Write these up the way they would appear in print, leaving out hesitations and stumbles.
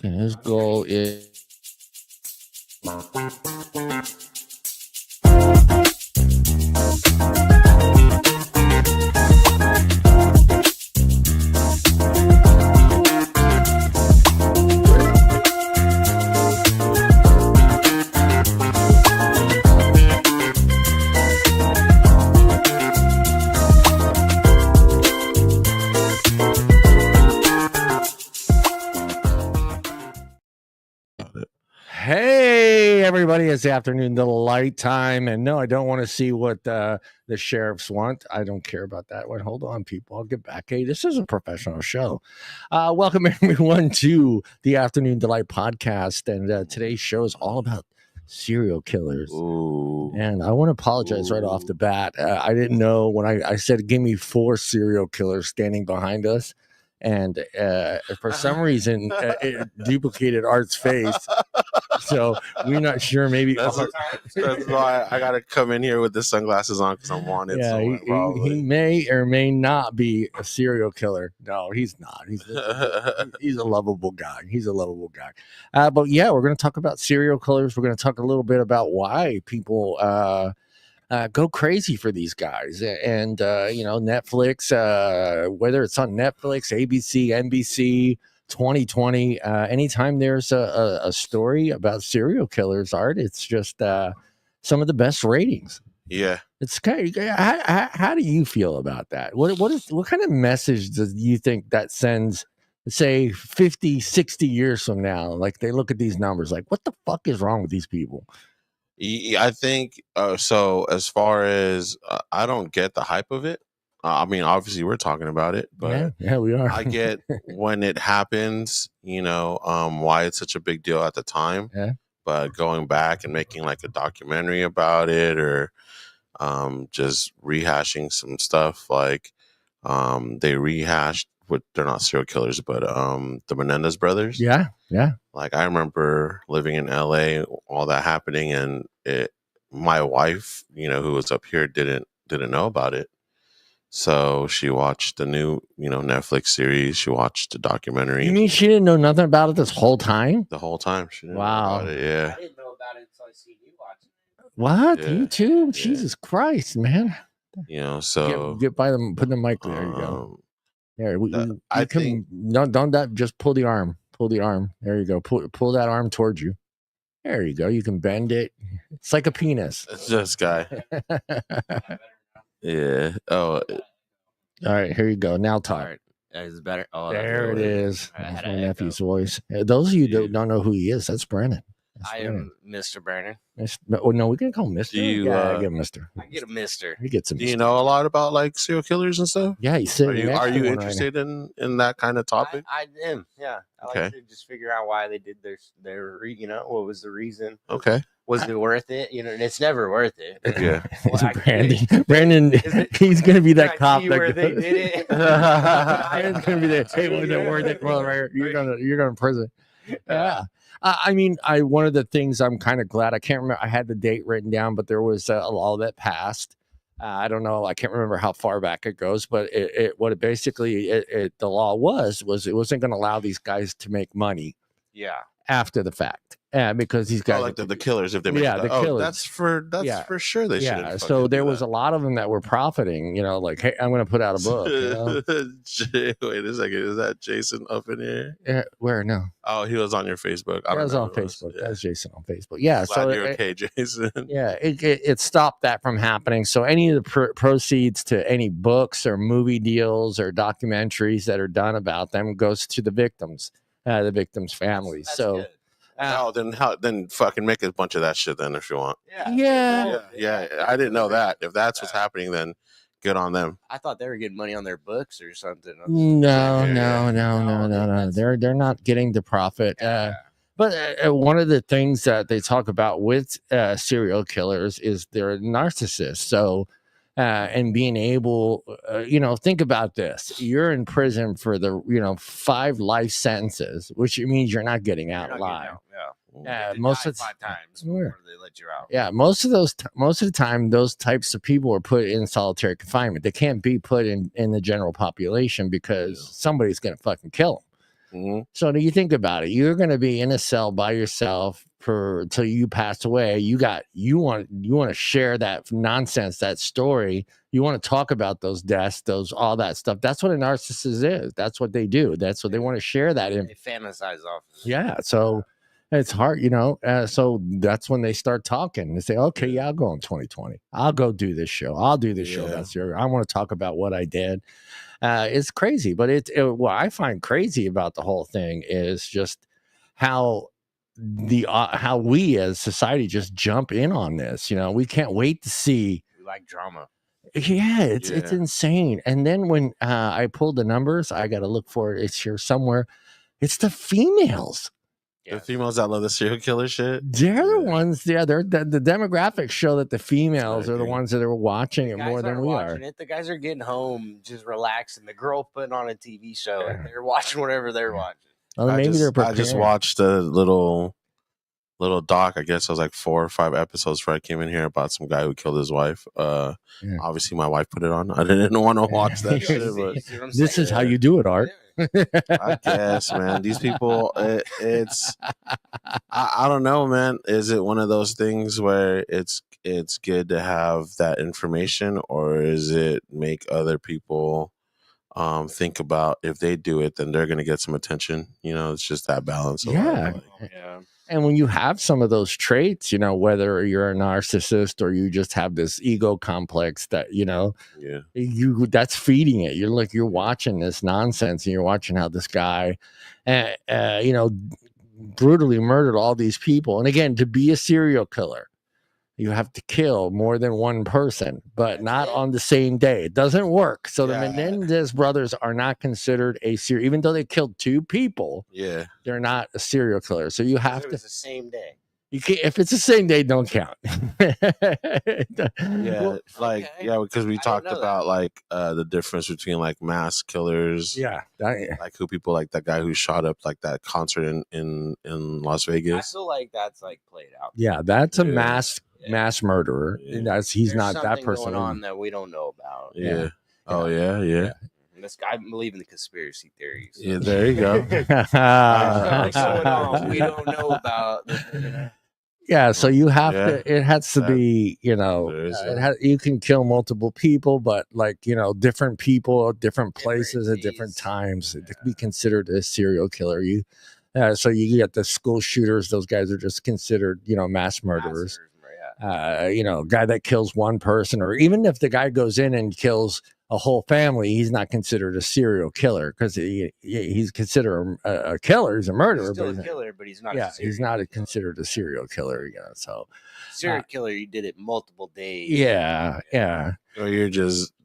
and his goal is. Hey, everybody, it's afternoon delight time. And no, I don't want to see what the sheriffs want. I don't care about that one. Hold on, people. I'll get back. Hey, this is a professional show. Welcome, everyone, to the Afternoon Delight podcast. And today's show is all about serial killers. Ooh. And I want to apologize right off the bat. I didn't know when I said, give me 4 serial killers standing behind us. And for some reason, it duplicated Art's face. So we're not sure. Maybe that's why I gotta come in here with the sunglasses on because I'm wanted. Yeah, he may or may not be a serial killer. No, he's not. He's a lovable guy. He's a lovable guy. But yeah, we're going to talk about serial killers. We're going to talk a little bit about why people go crazy for these guys. And Netflix, whether it's on Netflix, ABC, NBC. 2020, anytime there's a story about serial killers, Art, it's just some of the best ratings. Yeah, it's kind of, how do you feel about that? What kind of message do you think that sends, say 50, 60 years from now? Like they look at these numbers like, what the fuck is wrong with these people? I think so. As far as I don't get the hype of it. I mean, obviously we're talking about it, but yeah, we are. I get when it happens, why it's such a big deal at the time. Yeah. But going back and making like a documentary about it, or just rehashing some stuff, like they rehashed what they're not serial killers, but the Nunez brothers. Yeah. Like I remember living in LA, all that happening, and my wife, who was up here, didn't know about it. So she watched the new, Netflix series. She watched the documentary. You mean she didn't know nothing about it this whole time? The whole time. She didn't know about it, yeah. I didn't know about it until I seen you watching it. What? Yeah. You too? Yeah. Jesus Christ, man. So get by them, put the mic there. You go. There, I think don't that just pull the arm. Pull the arm. There you go. Pull that arm towards you. There you go. You can bend it. It's like a penis. It's this guy. Yeah. Oh. All right. Here you go. Now talk. All right. Is it better? Oh, there it is. That's my nephew's voice. Those of you that don't know who he is, that's Brennan. I am Mr. Brennan. No, we can call him Mr. I get Mr. I get a Mr. He gets him. Do you know a lot about like serial killers and stuff? Yeah, he's sitting. Are you interested in that kind of topic? I am. Yeah. I like to just figure out why they did their what was the reason? Okay. Was it worth it? And it's never worth it. Yeah. Brandon, he's gonna be that cop that where they did it. Brandon's gonna be that. Hey, was it worth it? Well, right, you're going to prison. Yeah. I mean, one of the things I'm kind of glad, I can't remember, I had the date written down, but there was a law that passed. I don't know, I can't remember how far back it goes, but the law was it wasn't going to allow these guys to make money. Yeah. After the fact, because these guys, like the killers, if they make the killers. That's for sure. They should. So there was a lot of them that were profiting. Like, hey, I'm going to put out a book. Wait a second, is that Jason up in here? Where? No. Oh, he was on your Facebook. I was on Facebook. Yeah. That was Jason on Facebook. Yeah. Glad you're okay, Jason. Yeah, it stopped that from happening. So any of the proceeds to any books or movie deals or documentaries that are done about them goes to the victims. The victims' families. That's good. Then fucking make a bunch of that shit then if you want. Yeah. I didn't know that. If that's what's happening, then good on them. I thought they were getting money on their books or something. No. They're not getting the profit. But one of the things that they talk about with serial killers is they're narcissists. So. And being able, think about this. You're in prison for 5 life sentences, which means you're not getting out alive. Most of 5 times before they let you out. Yeah, most of the time, those types of people are put in solitary confinement. They can't be put in the general population because somebody's going to fucking kill them. So do you think about it? You're going to be in a cell by yourself till you pass away. You want to share that nonsense, that story. You want to talk about those deaths, all that stuff. That's what a narcissist is. That's what they do. That's what they want to share that in. They fantasize off of it. Yeah. So it's hard, so that's when they start talking. They say, okay, yeah, I'll go in 2020. I'll go do this show. I'll do this show about serial. I want to talk about what I did. It's crazy, but what I find crazy about the whole thing is just how how we as society just jump in on this. We can't wait to see. We like drama. Yeah, it's insane. And then when I pulled the numbers, I got to look for it. It's here somewhere. It's the females. The females that love the serial killer shit. They're the ones. Yeah, the demographics show that the females are the ones that are watching it more than we are. The guys are getting home, just relaxing. The girl putting on a TV show, and they're watching whatever they're watching. Well, maybe they're prepared. I just watched a little doc. I guess it was like 4 or 5 episodes before I came in here about some guy who killed his wife. Obviously, my wife put it on. I didn't want to watch that shit. But this is how you do it, Art. I guess, man. These people, it's I don't know, man. Is it one of those things where it's good to have that information, or is it make other people think about if they do it, then they're going to get some attention? It's just that balance. Yeah. And when you have some of those traits, whether you're a narcissist or you just have this ego complex that, that's feeding it. You're watching this nonsense and you're watching how this guy, brutally murdered all these people. And again, to be a serial killer, you have to kill more than one person, but not on the same day. It doesn't work. So the Menendez brothers are not considered a serial, even though they killed 2 people. Yeah, they're not a serial killer. So you have to. It's the same day. You can't, if it's the same day, don't count. Because we talked about the difference between like mass killers. Yeah, like who people like that guy who shot up like that concert in Las Vegas. I feel like that's like played out. Yeah, that's a mass murderer. Yeah. He's not that person going on that we don't know about. Yeah. Oh yeah. And this guy, I believe in the conspiracy theories. So. Yeah, there you go. Going on we don't know about. Yeah, so you have to. It has to be, you can kill multiple people, but different people, different places at different times to be considered a serial killer. So you get the school shooters; those guys are just considered, mass murderers. Guy that kills one person, or even if the guy goes in and kills a whole family, he's not considered a serial killer because he's considered a killer. He's a murderer. He's still a killer, but he's not. Yeah, he's not considered a serial killer. So serial killer, you did it multiple days. Yeah. Or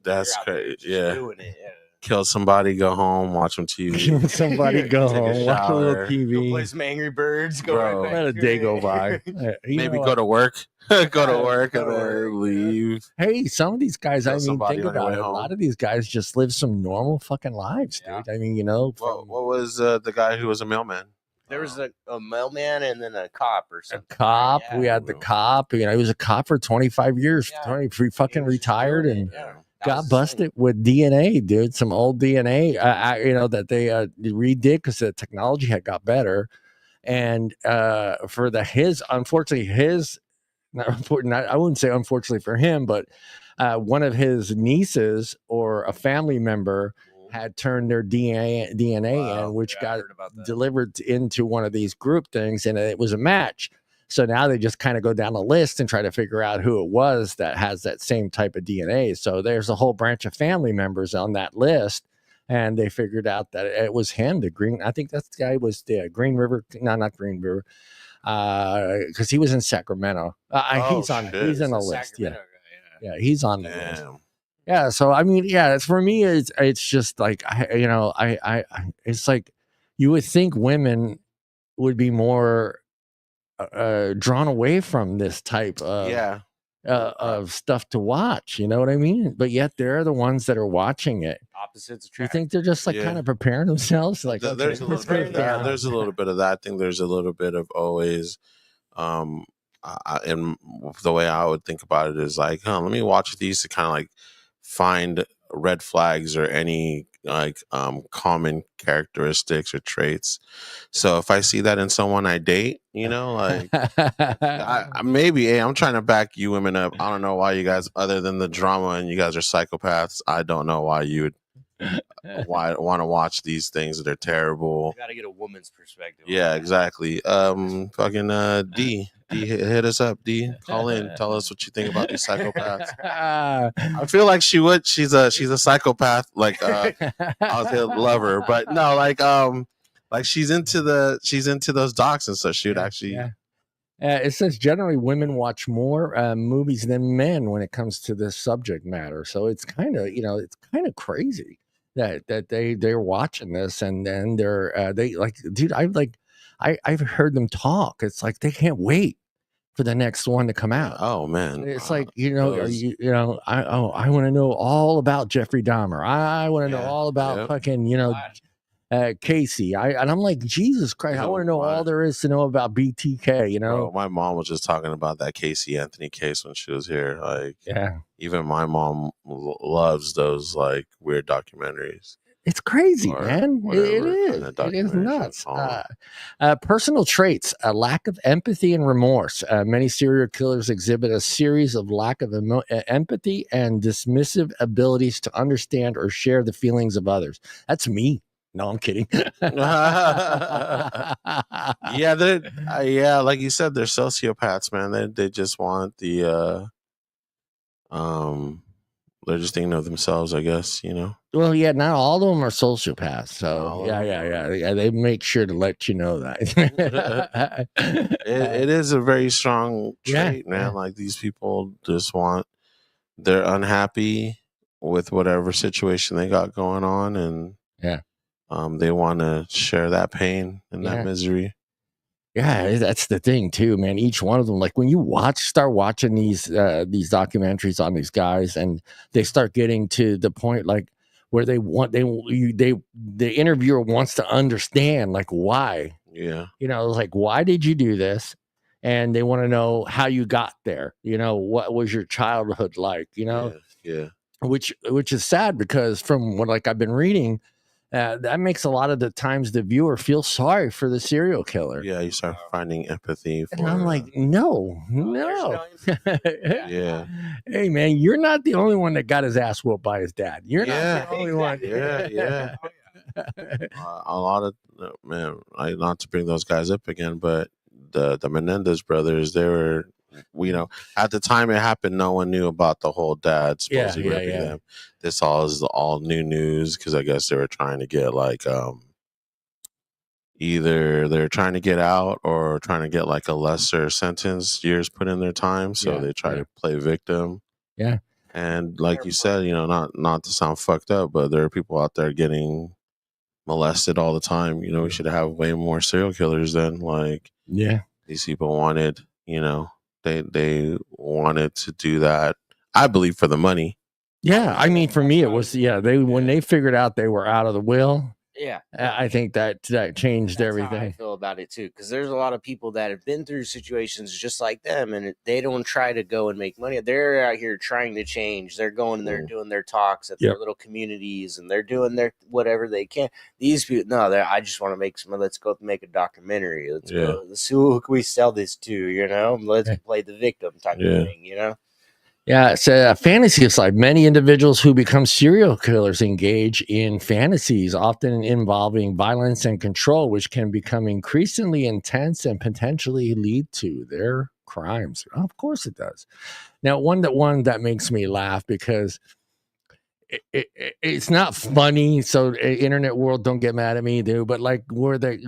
that's crazy. Doing it, Kill somebody, go home, watch some TV. Kill somebody, go home, watch a little TV. Go play some Angry Birds. Let a day go by. Maybe go to work. Go to work and then leave. Hey, some of these guys, think about it. A lot of these guys just live some normal fucking lives, dude. I mean, what was the guy who was a mailman? There was a mailman and then a cop or something. A cop. We had the cop. He was a cop for 25 years. He fucking retired and got busted with DNA, dude. Some old DNA, that they redid because the technology had got better. And for unfortunately, I wouldn't say unfortunately for him, but one of his nieces or a family member had turned their DNA in, which got delivered into one of these group things, and it was a match. So now they just kind of go down the list and try to figure out who it was that has that same type of DNA. So there's a whole branch of family members on that list, and they figured out that it was him. I think that guy was the Green River. No, not Green River. Because he was in Sacramento. He's in the list. Yeah, he's on the list. Yeah, so I mean, it's for me. It's just like it's like you would think women would be more drawn away from this type of stuff to watch. You know what I mean? But yet they're the ones that are watching it. Opposites attract. You think they're just kind of preparing themselves? Like there's a little bit of that. There's a little bit of that. I think there's a little bit of always, and the way I would think about it is like, let me watch these to kind of like find red flags or any common characteristics or traits. So if I see that in someone I date, like maybe, hey, I'm trying to back you women up. I don't know why you guys, other than the drama and you guys are psychopaths, I don't know why you would want to watch these things that are terrible. You gotta get a woman's perspective. Yeah, exactly. Fucking D, hit us up. D, call in, tell us what you think about these psychopaths. I feel like she would. She's a psychopath. Like I was gonna love her, but no, like she's into those docs and stuff. She would actually. Yeah. It says generally women watch more movies than men when it comes to this subject matter. So it's kind of it's kind of crazy that they're watching this and then they like, dude, I've heard them talk. It's like they can't wait for the next one to come out. Oh man, it's like I want to know all about Jeffrey Dahmer. I want to know all about fucking Casey. And I'm like, Jesus Christ, I want to know all there is to know about BTK. Bro, my mom was just talking about that Casey Anthony case when she was here. Like, even my mom loves those like weird documentaries. It's crazy, man. It is. It is nuts. Personal traits: a lack of empathy and remorse. Many serial killers exhibit a series of lack of empathy and dismissive abilities to understand or share the feelings of others. That's me. No, I'm kidding. Yeah, like you said, they're sociopaths, man. They just want the they're just thinking of themselves, I guess, Well, yeah, not all of them are sociopaths. So yeah. They make sure to let you know that. It is a very strong trait, man. Like these people just they're unhappy with whatever situation they got going on, and they want to share that pain and that misery. Yeah, that's the thing too, man. Each one of them, like when you start watching these documentaries on these guys, and they start getting to the point like where the interviewer wants to understand like why. Yeah. Like why did you do this? And they want to know how you got there. What was your childhood like? Yeah. Which is sad because from what I've been reading. That makes a lot of the times the viewer feel sorry for the serial killer. Yeah, you start finding empathy. And I'm like, no. Yeah. Hey, man, you're not the only one that got his ass whooped by his dad. You're not the only one. Yeah. A lot of man. Not to bring those guys up again, but the Menendez brothers, they were. At the time it happened, no one knew about the whole dad supposedly ripping them. This is all new news because I guess they were trying to get like either they're trying to get out or trying to get like a lesser sentence, years put in their time. So they try to play victim. Yeah. And like you said, not to sound fucked up, but there are people out there getting molested all the time. We should have way more serial killers than these people wanted, They wanted to do that, I believe, for the money. Yeah, I mean, for me, it was when they figured out they were out of the will. Yeah, I think that changed everything. How I feel about it too, because there's a lot of people that have been through situations just like them, and they don't try to go and make money. They're out here trying to change. They're going and they're doing their talks at their little communities, and they're doing their whatever they can. These people, no, I just want to make some. Let's go make a documentary. Let's go. Let's see who can we sell this to. Let's play the victim type of thing. Yeah, it's a fantasy side. Many individuals who become serial killers engage in fantasies, often involving violence and control, which can become increasingly intense and potentially lead to their crimes. Oh, of course it does. Now, one that makes me laugh because it's not funny. So, internet world, don't get mad at me, dude. But where they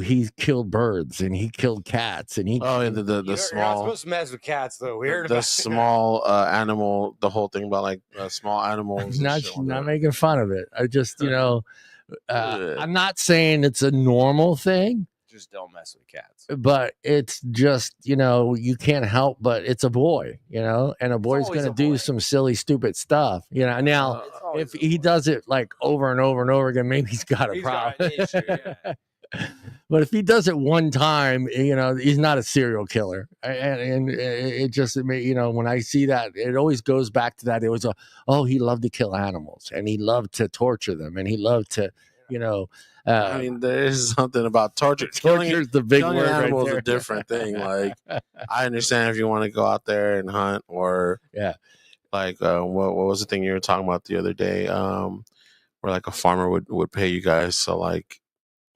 he killed birds and he killed cats and he. Oh, yeah, the small. You're not supposed to mess with cats, though. Weird. The small animal. The whole thing about small animals. Not making fun of it. I just I'm not saying it's a normal thing. Just don't mess with cats. But it's just, you can't help but it's a boy, and a boy's going to do some silly, stupid stuff, Now, if he does it like over and over and over again, maybe he's got a problem. But if he does it one time, he's not a serial killer. And it just, when I see that, it always goes back to that. It was he loved to kill animals, and he loved to torture them, and he loved to, I mean, there is something about torture. Torture's the big killing word an animal right is there. a different thing. Like, I understand if you want to go out there and hunt, or like what was the thing you were talking about the other day? Where like a farmer would pay you guys to like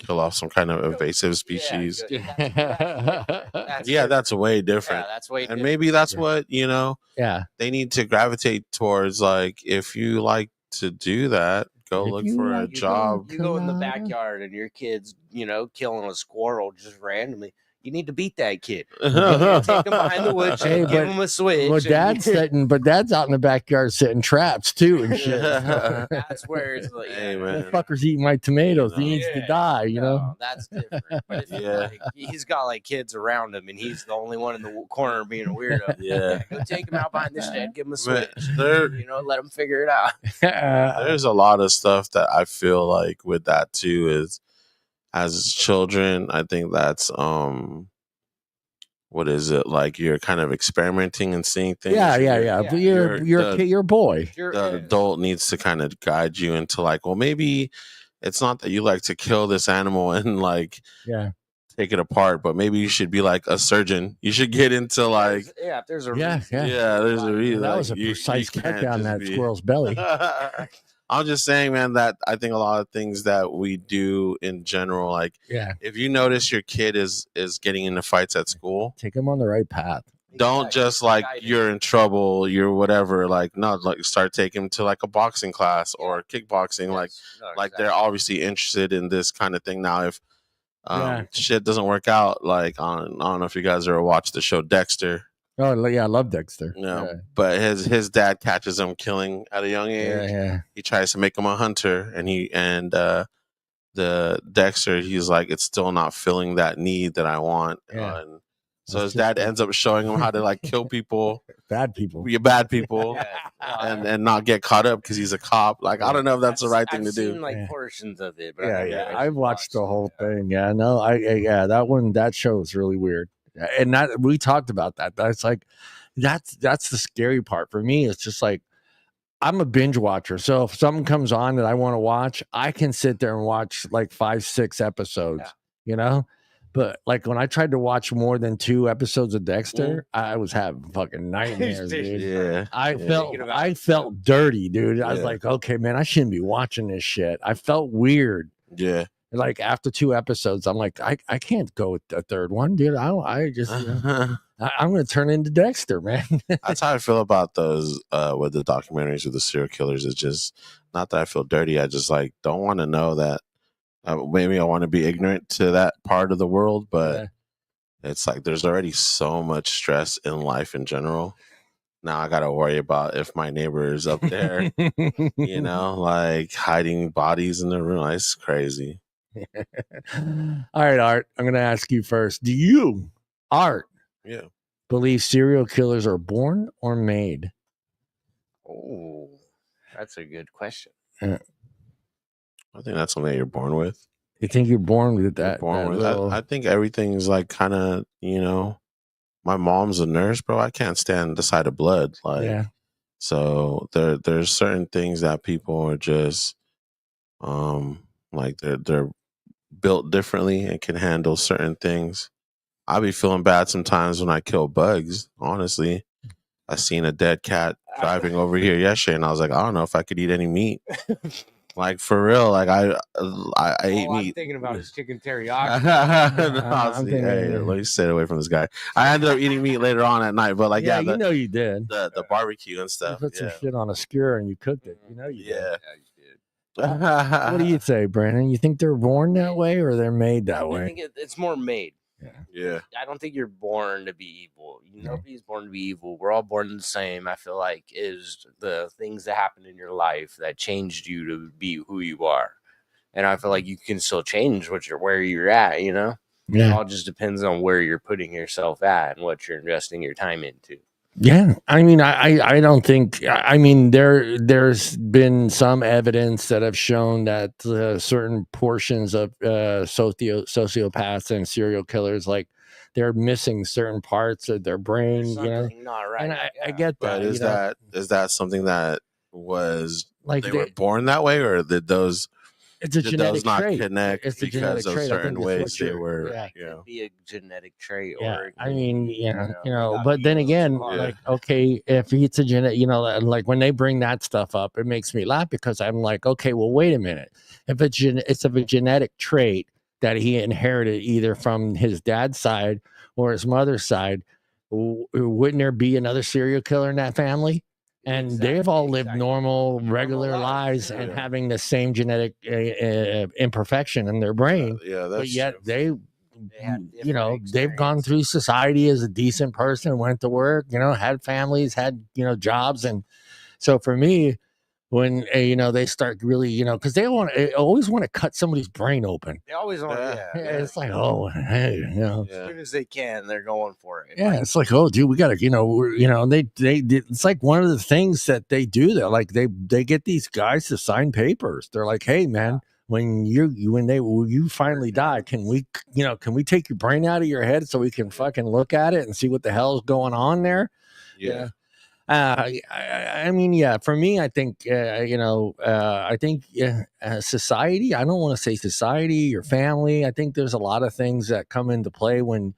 kill off some kind of invasive species. That's way different. Yeah, that's way and different. Maybe that's what they need to gravitate towards. Like, if you like to do that, go look for a job. You go in the backyard and your kid's, killing a squirrel just randomly. You need to beat that kid. Take him behind the woodshed, give him a switch. Well, Dad's out in the backyard setting traps too and shit. That's where it's like, hey, man, that fucker's eating my tomatoes. He needs to die. No, that's different. But if he's got like kids around him and he's the only one in the corner being a weirdo. Go take him out behind the shed, give him a switch. Let him figure it out. There's a lot of stuff that I feel like with that too is, as children, I think that's what is it, like you're kind of experimenting and seeing things. But you're a boy. The adult needs to kind of guide you into like, well, maybe it's not that you like to kill this animal and like take it apart, but maybe you should be like a surgeon. You should get into like if there's a reason. There's a reason. That was a precise cut down that squirrel's belly. I'm just saying, man, that I think a lot of things that we do in general, like, if you notice your kid is getting into fights at school, take him on the right path. Don't just like, you're in trouble, you're whatever, like, no, like start taking him to like a boxing class or kickboxing. Like they're obviously interested in this kind of thing. Now, if shit doesn't work out, like, I don't know if you guys ever watched the show Dexter. Oh yeah, I love Dexter. But his dad catches him killing at a young age. He tries to make him a hunter, and the Dexter, he's like, it's still not filling that need that I want. And so his dad ends up showing him how to like kill people, bad people, and not get caught up because he's a cop. Like, I don't know if that's the right thing to do. I've seen like portions of it, but I've watched the whole thing. That show is really weird. And that we talked about that. That's like that's the scary part for me. It's just like, I'm a binge watcher. So if something comes on that I want to watch, I can sit there and watch like 5-6 episodes, But like when I tried to watch more than 2 episodes of Dexter, I was having fucking nightmares, dude. I felt dirty, dude. I was like, okay, man, I shouldn't be watching this shit. I felt weird. Yeah. Like after 2 episodes, I'm like, I can't go with the third one, dude. I just, I'm going to turn into Dexter, man. That's how I feel about those with the documentaries with the serial killers. It's just not that I feel dirty. I just like don't want to know that. Maybe I want to be ignorant to that part of the world, but it's like there's already so much stress in life in general. Now I got to worry about if my neighbor is up there, like hiding bodies in the room. It's crazy. All right, Art, I'm going to ask you first. Do you, Art, believe serial killers are born or made? Oh, that's a good question. I think that's something you're born with. You think you're born with that? I think everything's like kind of, my mom's a nurse, bro. I can't stand the sight of blood. Like, so there's certain things that people are just, like they're built differently and can handle certain things. I be feeling bad sometimes when I kill bugs. Honestly, I seen a dead cat driving over here yesterday, and I was like, I don't know if I could eat any meat. Like, for real, like I ate meat. I'm thinking about his chicken teriyaki. Let me stay away from this guy. I ended up eating meat later on at night, but like, you did the barbecue and stuff. You put some shit on a skewer and you cooked it. You did. Yeah, you did. What do you say, Brandon? You think they're born that way or they're made that way? I think it's more made. Yeah. I don't think you're born to be evil. Nobody's born to be evil. We're all born the same. I feel like is the things that happened in your life that changed you to be who you are. And I feel like you can still change where you're at, It all just depends on where you're putting yourself at and what you're investing your time into. Yeah, I mean, I don't think. I mean, there's been some evidence that have shown that certain portions of sociopaths and serial killers, like they're missing certain parts of their brain. There's You know, something not right. and I Yeah. get But that. is that something that was Like they were born that way, or it's a did genetic those not trait. connect It's a because genetic of trait. I certain think it's ways what they you're. were, Yeah. you know? Could be a genetic trait, Yeah, or it I could mean, be, yeah, they got but then beat again, too hard. like, okay, if it's a genetic, like when they bring that stuff up, it makes me laugh because I'm like, okay, well, wait a minute. If it's of a genetic trait that he inherited either from his dad's side or his mother's side, wouldn't there be another serial killer in that family? And they've all lived normal, regular lives and Yeah. having the same genetic imperfection in their brain, Yeah, but that's yet true. They had they've gone different through society as a decent person, went to work, had families, had jobs. And so for me, when they start really, because they always want to cut somebody's brain open. They always want, It's like, oh, hey, as soon as they can, they're going for it. yeah, it's like, oh, dude, we gotta, it's like one of the things that they do that, like they get these guys to sign papers. They're like, hey, man, when you finally die, can we take your brain out of your head so we can fucking look at it and see what the hell's going on there? Yeah. I mean, yeah, for me, I think, I think society, I don't want to say society or family. I think there's a lot of things that come into play when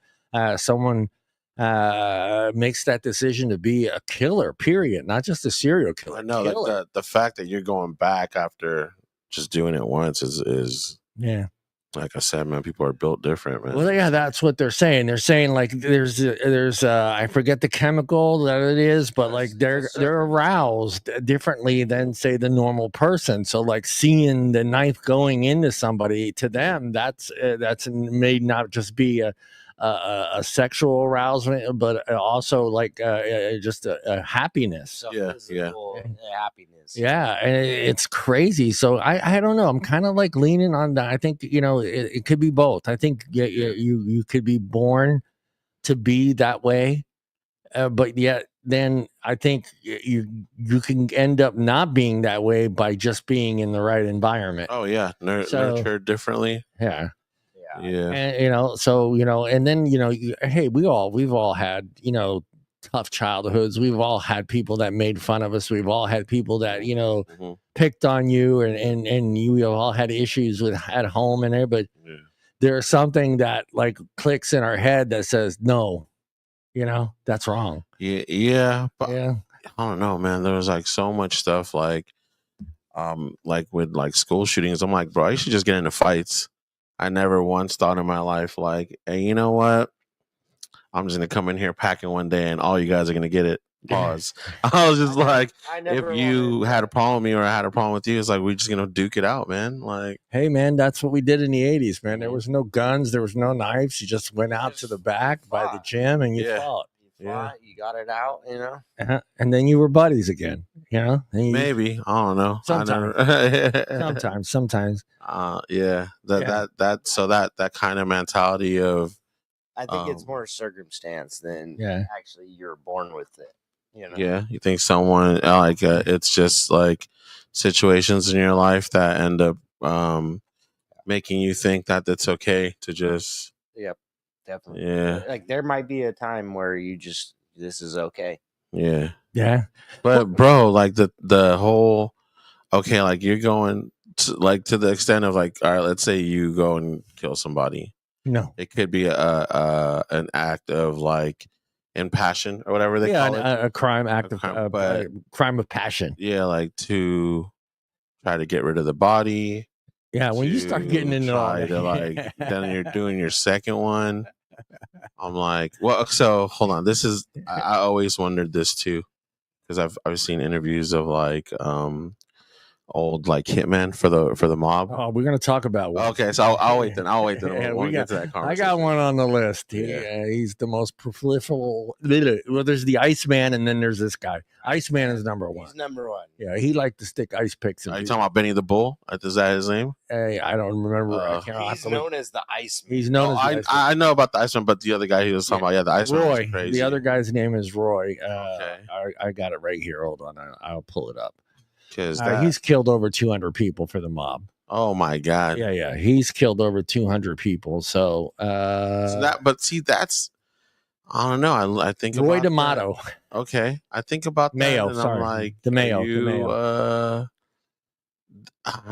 someone makes that decision to be a killer, period, not just a serial killer. I know, killer. like the fact that you're going back after just doing it once is yeah. Like I said, man, people are built different, man. Well, yeah, that's what they're saying. They're saying like there's I forget the chemical that it is, but like they're aroused differently than say the normal person. So like seeing the knife going into somebody, to them, that's may not just be a sexual arousal, but also like just a happiness. Yeah. Happiness. Yeah, and it's crazy. So I don't know. I'm kind of like leaning on that. I think it could be both. I think you could be born to be that way, but yet then I think you can end up not being that way by just being in the right environment. Oh yeah, nurtured differently. Yeah. Yeah. And and then hey, we've all had tough childhoods. We've all had people that made fun of us. We've all had people that picked on you, and you have all had issues with at home and there. But there's something that like clicks in our head that says no, that's wrong. Yeah. But I don't know, man. There was like so much stuff like with like school shootings. I'm like, bro, I should just get into fights. I never once thought in my life like, hey, you know what? I'm just gonna come in here packing one day, and all you guys are gonna get it. Pause. I was just like, if you had a problem with me or I had a problem with you, it's like we're just gonna duke it out, man. Like, hey, man, that's what we did in the '80s, man. There was no guns, there was no knives. You just went out to the back by the gym and you fought. You got it out, and then you were buddies again. Maybe I don't know. Sometimes. Yeah. That kind of mentality of. I think it's more circumstance than actually you're born with it. Yeah, you think someone like it's just like situations in your life that end up making you think that it's okay to just. Yep, definitely. Yeah, like there might be a time where this is okay. Yeah. But bro, like the whole okay, like you're going to, like to the extent of like, all right, let's say you go and kill somebody. No, it could be an act of like in passion or whatever they call it. A crime act of crime of passion. Yeah, like to try to get rid of the body. Yeah, when you start getting into then you're doing your second one. I'm like, well, so hold on. This is I always wondered this too, because I've seen interviews of like old like hitman for the mob? Oh, we're gonna talk about one. Okay, so I'll wait then. Yeah, We'll get to that I conversation. got one on the list. He's the most prolifical. Well, there's the Iceman, and then there's this guy. Iceman is number one. He's number one. Yeah, he liked to stick ice picks. Are you talking about Benny the Bull? Is that his name? Hey, I don't remember. He's known as the Iceman. He's known as the Iceman. I know about the Iceman, but the other guy he was talking about, the Iceman Roy. was crazy. The other guy's name is Roy. Okay. I got it right here. Hold on, I'll pull it up. Because he's killed over 200 people for the mob. Oh my God. Yeah. He's killed over 200 people. So that's I don't know. I think Roy about D'Amato. That. Okay, I think about Mayo. that, and sorry, I'm like, DeMayo.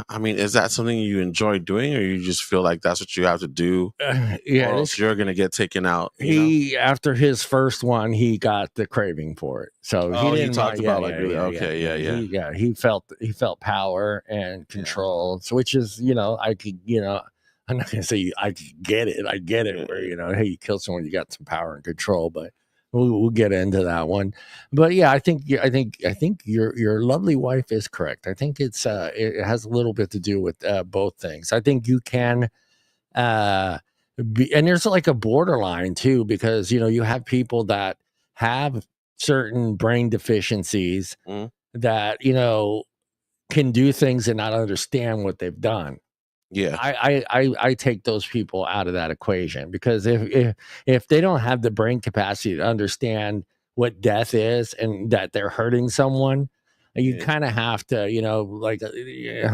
I mean, is that something you enjoy doing, or you just feel like that's what you have to do? Or else you're gonna get taken out. After his first one, he got the craving for it. So he felt power and control. So which is, I'm not gonna say I get it. I get it. Where hey, you kill someone, you got some power and control, but. We'll get into that one, but yeah, I think your lovely wife is correct. I think it has a little bit to do with both things. I think you can, and there's like a borderline too, because you have people that have certain brain deficiencies that can do things and not understand what they've done. Yeah, I take those people out of that equation, because if they don't have the brain capacity to understand what death is and that they're hurting someone, you kind of have to,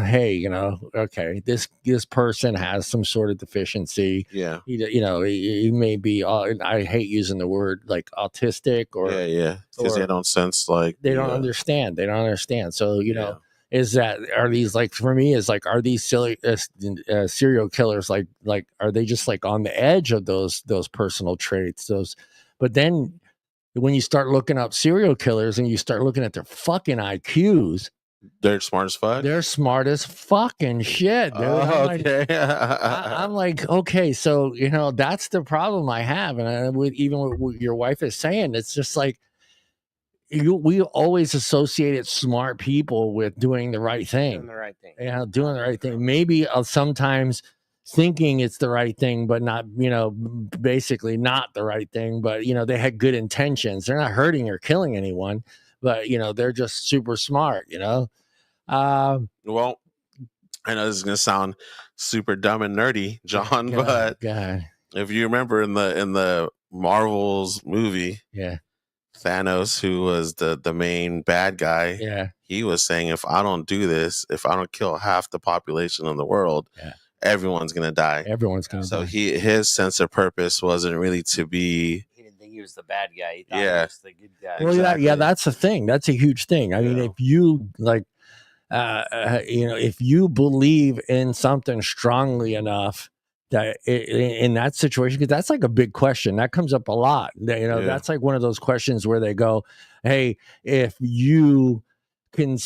hey, okay, this person has some sort of deficiency. Yeah, he may be. I hate using the word like autistic or because they don't sense they don't understand. They don't understand. So are these like, for me, are these silly serial killers like are they just like on the edge of those personal traits, but then when you start looking up serial killers and you start looking at their fucking IQs, they're smart as fuck. They're smart as fucking shit, dude. I'm like, okay, so that's the problem I have, and with what your wife is saying, it's just like, we always associated smart people with doing the right thing. Doing the right thing. Yeah, doing the right thing. Maybe sometimes thinking it's the right thing, but not, basically not the right thing. But, they had good intentions. They're not hurting or killing anyone, but, they're just super smart, Well, I know this is going to sound super dumb and nerdy, John, but if you remember in the Marvel's movie, Thanos, who was the main bad guy, he was saying, if I don't do this, if I don't kill half the population of the world, everyone's gonna die. Everyone's gonna die. So his sense of purpose wasn't really to be. He didn't think he was the bad guy. He thought he was the good guy. Well, exactly. That's a thing. That's a huge thing. I mean, if you if you believe in something strongly enough, that in that situation, because that's like a big question that comes up a lot. That's like one of those questions where they go, hey, if you can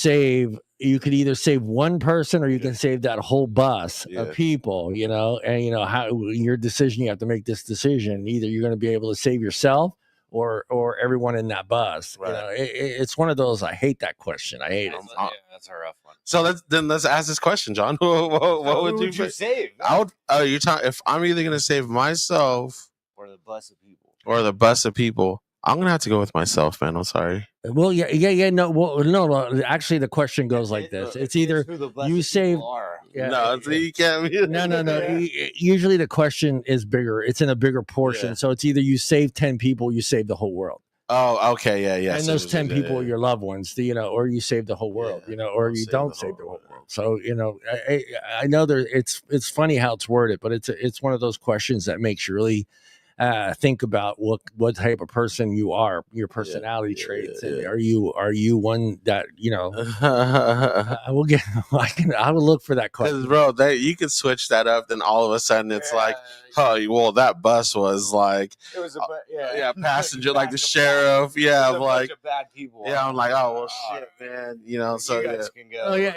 you could either save one person or you can save that whole bus of people, and how your decision, you have to make this decision. Either you're going to be able to save yourself or everyone in that bus. Right. It's one of those. I hate that question. I hate it. That's a rough one. So let's ask this question, John. What would you save? You're talking, if I'm either going to save myself or the bus of people, I'm going to have to go with myself, man. I'm sorry. Well, no. Actually, the question goes like this: it's either you save. You can't. No. Usually, the question is bigger. It's in a bigger portion, so it's either you save 10 people, you save the whole world. Oh, okay, yeah. And those 10 people are your loved ones, or you save the whole world, or you don't save the whole world. So I know it's funny how it's worded, but it's one of those questions that makes you really think about what type of person you are, your personality traits, and are you one that I will look for that question, bro. You could switch that up, then all of a sudden it's like, oh, well, that bus was like, it was passenger, like the sheriff, like a bunch of bad people. I'm like, oh well, shit, man, so you guys can go. Oh yeah,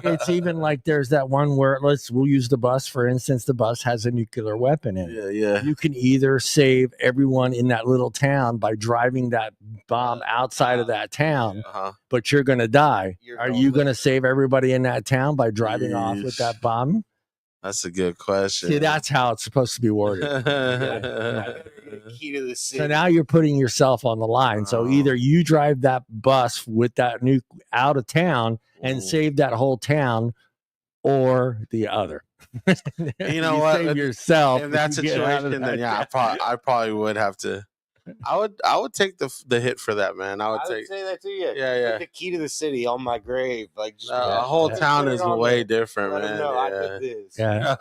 it's even like there's that one where we'll use the bus for instance. The bus has a nuclear weapon in it. Yeah. You can either either save everyone in that little town by driving that bomb outside of that town, but you're going to die. Are you going to save everybody in that town by driving off with that bomb? That's a good question. See, that's how it's supposed to be worded. Key to the city. So now you're putting yourself on the line. So either you drive that bus with that nuke out of town and save that whole town, or the other. You know what? Save yourself in that situation. Then yeah, I probably would have to. I would take the hit for that, man. I would say that to you. Yeah. Put the key to the city on my grave. Like just a whole town is way different, man. No, I did this. Yeah.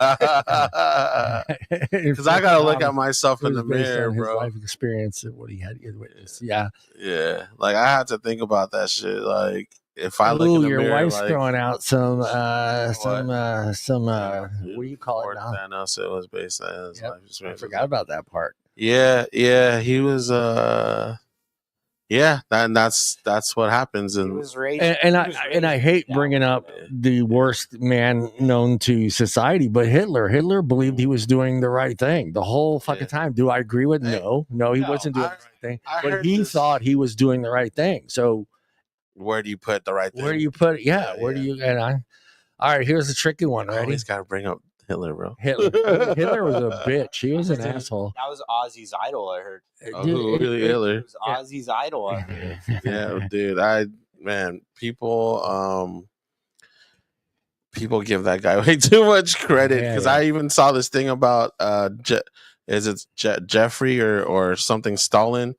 Because I gotta look at myself in the mirror, on bro. His life experience and what he had to witness. Yeah. Yeah. Like I had to think about that shit. Like if I look in the your mirror, wife's like, throwing out some what do you call it now? Thanos, it was based on his life. I forgot about that part. Yeah, he was that's what happens. And I hate bringing up the worst man known to society, but Hitler believed he was doing the right thing the whole fucking time. Do I agree with? No, he wasn't doing the right thing, but he thought he was doing the right thing. So where do you put the right thing? Where do you put it? Yeah, where do you? All right, here's a tricky one. I always got to bring up Hitler, bro. Hitler was a bitch. He was an asshole. That was Ozzy's idol, I heard. Really, Hitler? It was Ozzy's idol, I heard. Yeah, dude. People give that guy way too much credit because I even saw this thing about is it Jeffrey or something Stalin?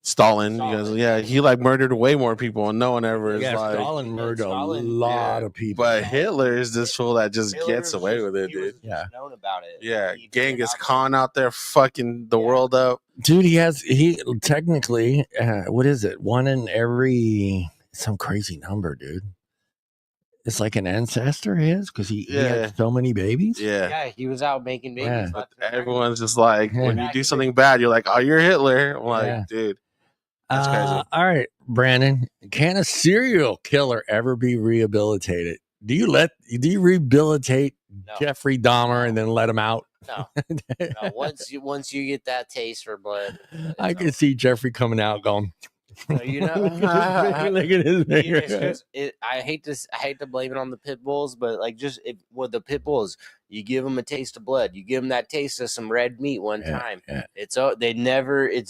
Because he like murdered way more people and no one ever is like Stalin murdered a lot of people. But Hitler is this fool that just gets away with it, dude. Known about it. Yeah, Genghis Khan out there fucking the world up. Dude, he technically what is it? One in every some crazy number, dude. It's like an ancestor his because he had so many babies. Yeah, he was out making babies. But everyone's just like, when you do something bad, you're like, oh, you're Hitler. I'm like, dude. That's crazy. All right, Brandon. Can a serial killer ever be rehabilitated? Do you rehabilitate Jeffrey Dahmer and then let him out? No. Once you get that taste for blood, I can see Jeffrey coming out going. Look at his finger. I hate to blame it on the pit bulls, but like with the pit bulls, you give them a taste of blood. You give them that taste of some red meat one time. Yeah. It's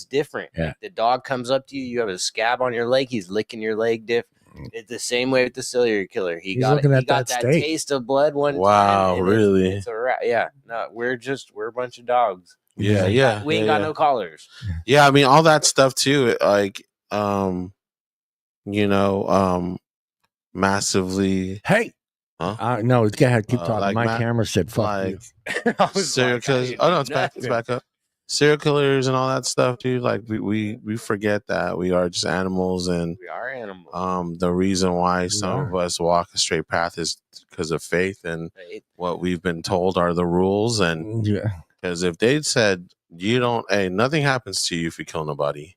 different. Yeah. Like the dog comes up to you, you have a scab on your leg, he's licking your leg different. It's the same way with the serial killer. He got that taste of blood one time. Wow, really? It's a wrap. Yeah. No, we're a bunch of dogs. Yeah. We ain't got no collars. Yeah, I mean all that stuff too, like massively. Hey, no, go ahead, keep talking. My camera said "fuck you." Serial killers. Oh no, it's back up. Serial killers and all that stuff, dude. Like we forget that we are just animals, and we are animals. The reason why some of us walk a straight path is because of faith and what we've been told are the rules. And because if they'd said nothing happens to you if you kill nobody.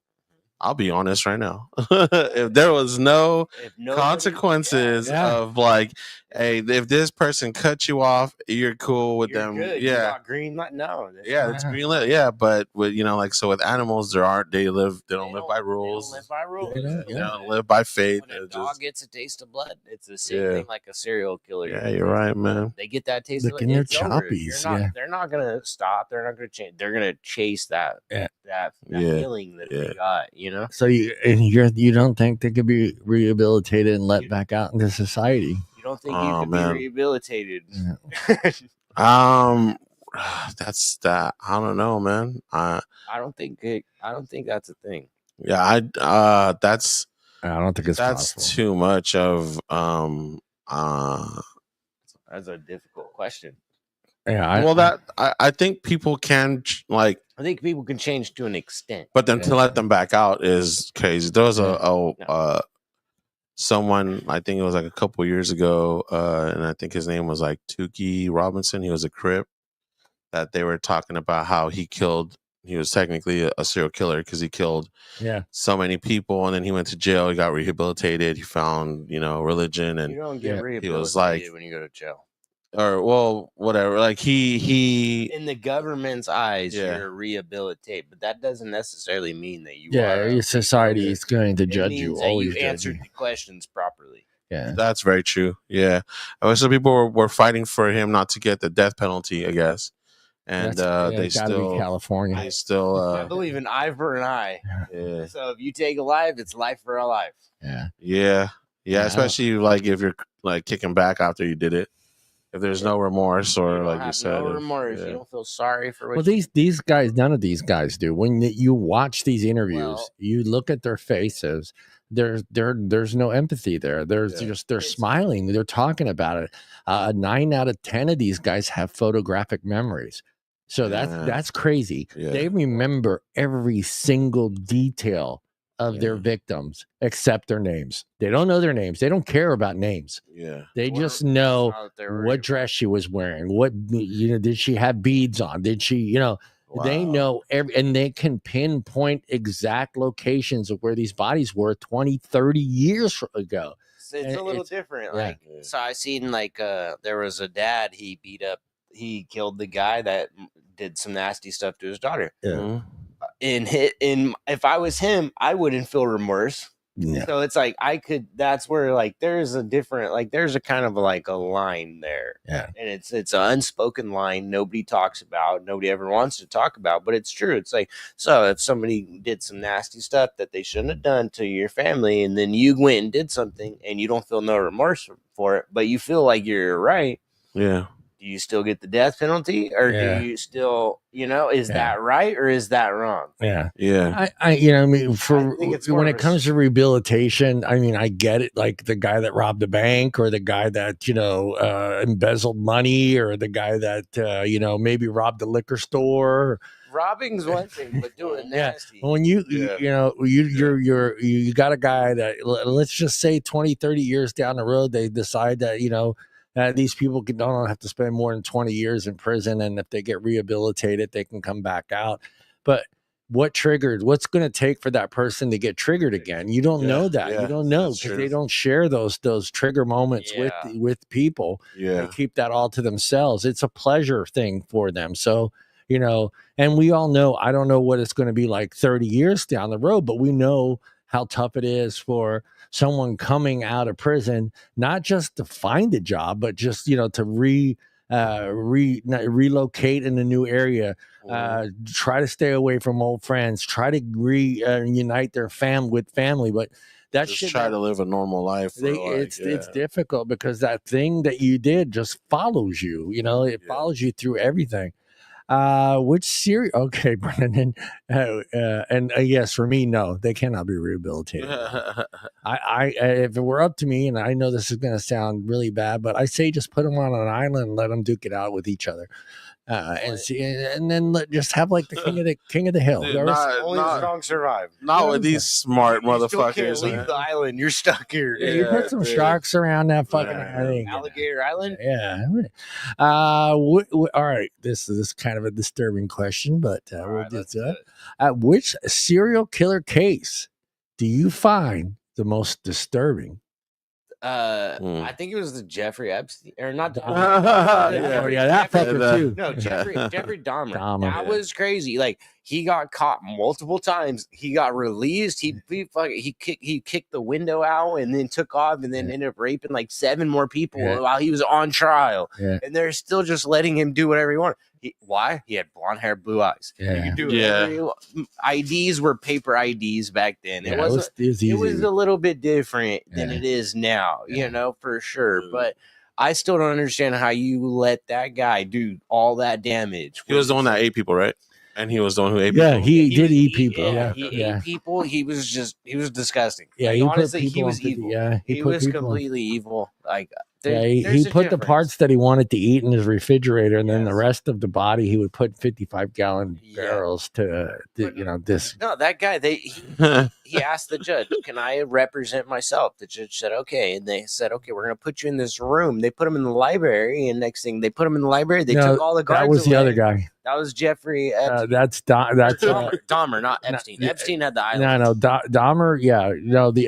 I'll be honest right now. If there was no consequences of like, hey, if this person cut you off, you're cool with them. Good. Yeah, you got green light. No, it's green light. Yeah, but with so with animals, they don't live by rules. They don't live by rules. They don't live by faith. When a dog gets a taste of blood, it's the same thing like a serial killer. Yeah, you're right, man. They get that taste of blood. Their choppies. They're not gonna stop. They're not gonna change. They're gonna chase that feeling that they got. So you don't think they could be rehabilitated and let back out into society? You don't think you could be rehabilitated? That's that. I don't know, man. I don't think that's a thing. Yeah, I don't think it's that's possible. Too much of That's a difficult question. Yeah, I think people can I think people can change to an extent, but then to let them back out is crazy. There was someone, I think it was like a couple years ago, and I think his name was like Tukey Robinson. He was a Crip that they were talking about how he was technically a serial killer because he killed so many people, and then he went to jail. He got rehabilitated. He found religion, and you don't get rehabilitated he was like, when you go to jail. or well, whatever. Like he in the government's eyes, Yeah. you're rehabilitated, but that doesn't necessarily mean that you Yeah, are. your society is going to It judge means you. that Always you judge answered you. the questions properly. Yeah, That's very true. Yeah, some people were fighting for him not to get the death penalty, I guess, and they got to be still, California. they still, I believe in eye for an eye. yeah, So if you take a life, it's life for a life. Yeah, yeah, Yeah, especially like if you're like kicking back after you did it, if there's no remorse You or don't like you have said, no remorse. yeah. You don't feel sorry for what. well, these guys, none of these guys do. When you watch these interviews, Well- you look at their faces. There's no empathy there. There's Yeah. just they're smiling. They're talking about it. 9 out of 10 of these guys have photographic memories. So Yeah. that's crazy. Yeah. They remember every single detail of their Yeah. victims except their names. They don't know their names. They don't care about names. Yeah, They Or- just know how they were- what dress she was wearing. What did she have beads on? Did she They Wow. know and they can pinpoint exact locations of where these bodies were 20, 30 years ago. It's a little different. yeah. Like, so I seen like there was a dad, he killed the guy that did some nasty stuff to his daughter. Mhm. If I was him, I wouldn't feel remorse. Yeah. So it's like that's where like there's a different, like there's a kind of like a line there. Yeah. And it's an unspoken line nobody talks about, nobody ever wants to talk about, but it's true. It's like, so if somebody did some nasty stuff that they shouldn't have done to your family, and then you went and did something and you don't feel no remorse for it, but you feel like you're right, Yeah. do you still get the death penalty, or Yeah. do you still, is Yeah. that right or is that wrong? Yeah. Yeah. I for I think it's more when of it a comes to rehabilitation, I mean, I get it. Like the guy that robbed a bank, or the guy that embezzled money, or the guy that maybe robbed a liquor store. Robbing's one thing, but doing Yeah. nasty. When you Yeah. you got a guy that, let's just say 20, 30 years down the road, they decide that these people don't have to spend more than 20 years in prison, and if they get rehabilitated, they can come back out. But what's going to take for that person to get triggered again? You don't know that. Yeah, You don't know, that's because true. they don't share those trigger moments Yeah. with people. Yeah. They keep that all to themselves. It's a pleasure thing for them. So, and we all know, I don't know what it's going to be like 30 years down the road, but we know how tough it is for someone coming out of prison, not just to find a job, but just, to relocate in a new area, try to stay away from old friends, try to reunite their family. But that Just shit, try to live a normal life. it's difficult, because that thing that you did just follows you. It follows you through everything. Which series? Okay, Brennan. And yes, for me, no, they cannot be rehabilitated. I if it were up to me, and I know this is going to sound really bad, but I say just put them on an island and let them duke it out with each other, and then just have like the king of the hill. Dude, There was- Only the strong survive. Not with these smart You still can't motherfuckers. leave the island. You're stuck here. you put some dude. sharks around that fucking Yeah. island. Alligator Island. Yeah. All right. This is kind of a disturbing question, but All we'll right, do let's do that. it. Which serial killer case do you find the most disturbing? I think it was the Jeffrey Epstein, or not. Yeah. Oh, yeah, that Jeffrey- fucker too. No, Jeffrey Dahmer. Dahmer. That was crazy. Like, he got caught multiple times. He got released. He kicked the window out and then took off, and then ended up raping like 7 more people while he was on trial. Yeah. And they're still just letting him do whatever he wanted. Why? He had blonde hair, blue eyes. He Yeah. could do Yeah. whatever he wa- IDs were paper IDs back then. Yeah, It wasn't. it was It was easy. a little bit different than Yeah. it is now, Yeah. for sure. Mm. But I still don't understand how you let that guy do all that damage. He was the one that ate people, right? And he was the one who ate Yeah, people. he did eat people. Yeah, Yeah, he ate people. He was disgusting. Yeah, Like, he honestly, put people he was on 50 evil. Yeah, He put was people on- completely evil. Like, Yeah, he there's a put the difference. parts that he wanted to eat in his refrigerator, and then the Yes. rest of the body he would put 55-gallon Yeah. barrels to this. No, that guy. He asked the judge, "Can I represent myself?" The judge said, "Okay," and they said, "Okay, we're going to put you in this room." They put him in the library, and next thing they put him in the library, they No, took all the guards. That was the away. other guy. That was Jeffrey Epstein. That's Dahmer, not No, Epstein. yeah, Epstein had the island. Dahmer. Yeah,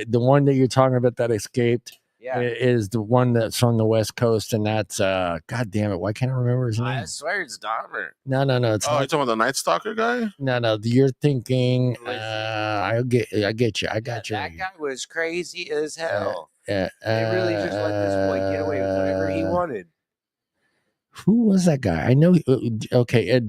the one that you're talking about that escaped. is the one that's from the West Coast, and that's God damn it, why can't I remember his name? I swear it's Dahmer. No, it's Oh, you talking about the Night Stalker guy? no. You're thinking. I get you. I got you. That guy was crazy as hell. They really just let this boy get away with whatever he wanted. Who was that guy? I know. Okay,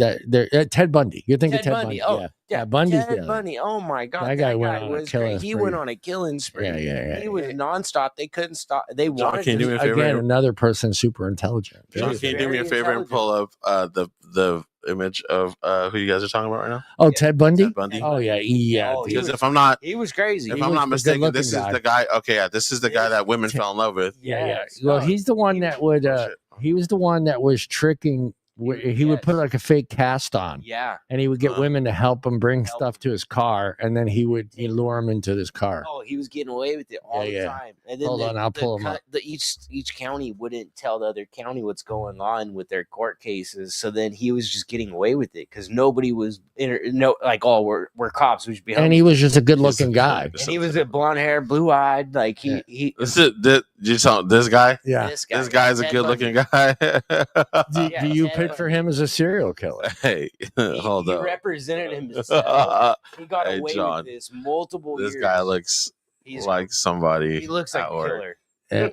Ted Bundy. You're thinking Ted Bundy. Oh, yeah, Bundy's Ted Bundy. Oh my God, that guy went on was a killing crazy. He spree. went on a killing spree. Yeah. He was nonstop. They couldn't stop. They John, wanted can you do me a favor? Again, another person super intelligent. John, can you do me a favor and pull up the image of who you guys are talking about right now? Oh, Ted Bundy. Ted Bundy. Oh yeah. Because if I'm not, he was crazy. If I'm not mistaken, this is the guy. Okay, yeah, this is the guy that women fell in love with. Yeah. Well, he's the one that would. He was the one that was tricking. He would put like a fake cast on. Yeah. And he would get women to help him bring stuff to his car, and then he would lure him into this car. Oh, he was getting away with it all the time. And then Hold on, I'll pull him up. Each county wouldn't tell the other county what's going on with their court cases, so then he was just getting away with it because nobody was we're cops. We should be. And he was just a good-looking guy. And he was a blonde hair, blue-eyed, like he. You saw this guy? Yeah, this guy's a good-looking guy. Do you picture him as a serial killer? Hey, hold up. He represented himself. He got away with this multiple years. This guy looks like somebody. He looks like a killer. In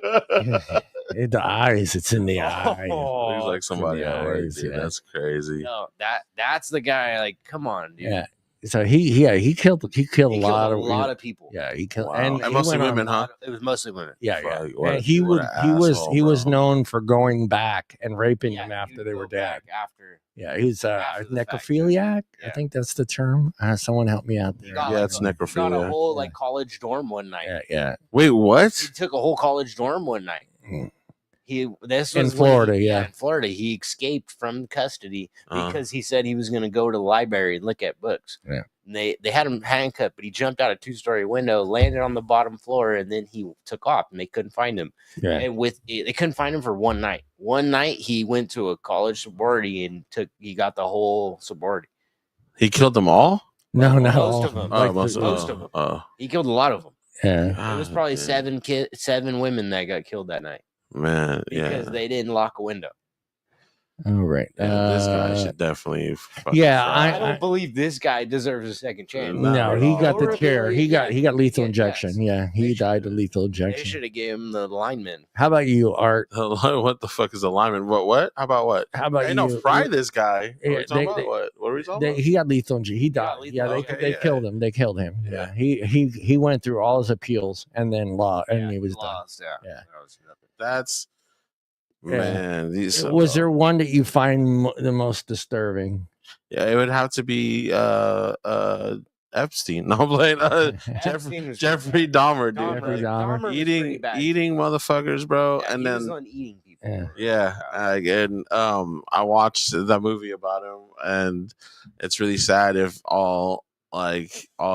the eyes, it's in the eye. Looks like somebody at work, dude. Yeah. That's crazy. No, that's the guy. Like, come on, dude. Yeah. So he killed a lot of people. Yeah, he killed, and mostly women, huh? It was mostly women. Yeah. And he was known for going back and raping them after they were dead. Yeah, he was necrophiliac. I think that's the term. Someone help me out there. It's necrophilia. He got a whole college dorm one night. Yeah. Wait, what? He took a whole college dorm one night. This was in Florida. In Florida, he escaped from custody because he said he was going to go to the library and look at books. Yeah. And they had him handcuffed, but he jumped out a 2-story window, landed on the bottom floor, and then he took off, and they couldn't find him. Yeah. And they couldn't find him for one night. One night, he went to a college sorority and he got the whole sorority. He killed them all? No. Most of them. Most of them. He killed a lot of them. Yeah. It was probably 7 women that got killed that night. Man, because they didn't lock a window. All right. This guy should definitely. I don't believe this guy deserves a second chance. No, he got the chair. He got lethal injection. Yeah, he died of lethal injection. They should have gave him the lineman. How about you, Art? What the fuck is a lineman? What? How about what? How about you? No, fry this guy. What are we talking about? He got lethal injection. He died. They killed him. They killed him. Yeah. He went through all his appeals and then he was lost. Done. Yeah. That's. Man, was there one that you find the most disturbing? Yeah, it would have to be Epstein. No, I'm playing Jeffrey Dahmer, dude. Jeffrey Dahmer. Eating motherfuckers, bro. Yeah, and he then was on eating people. I watched that movie about him, and it's really sad if all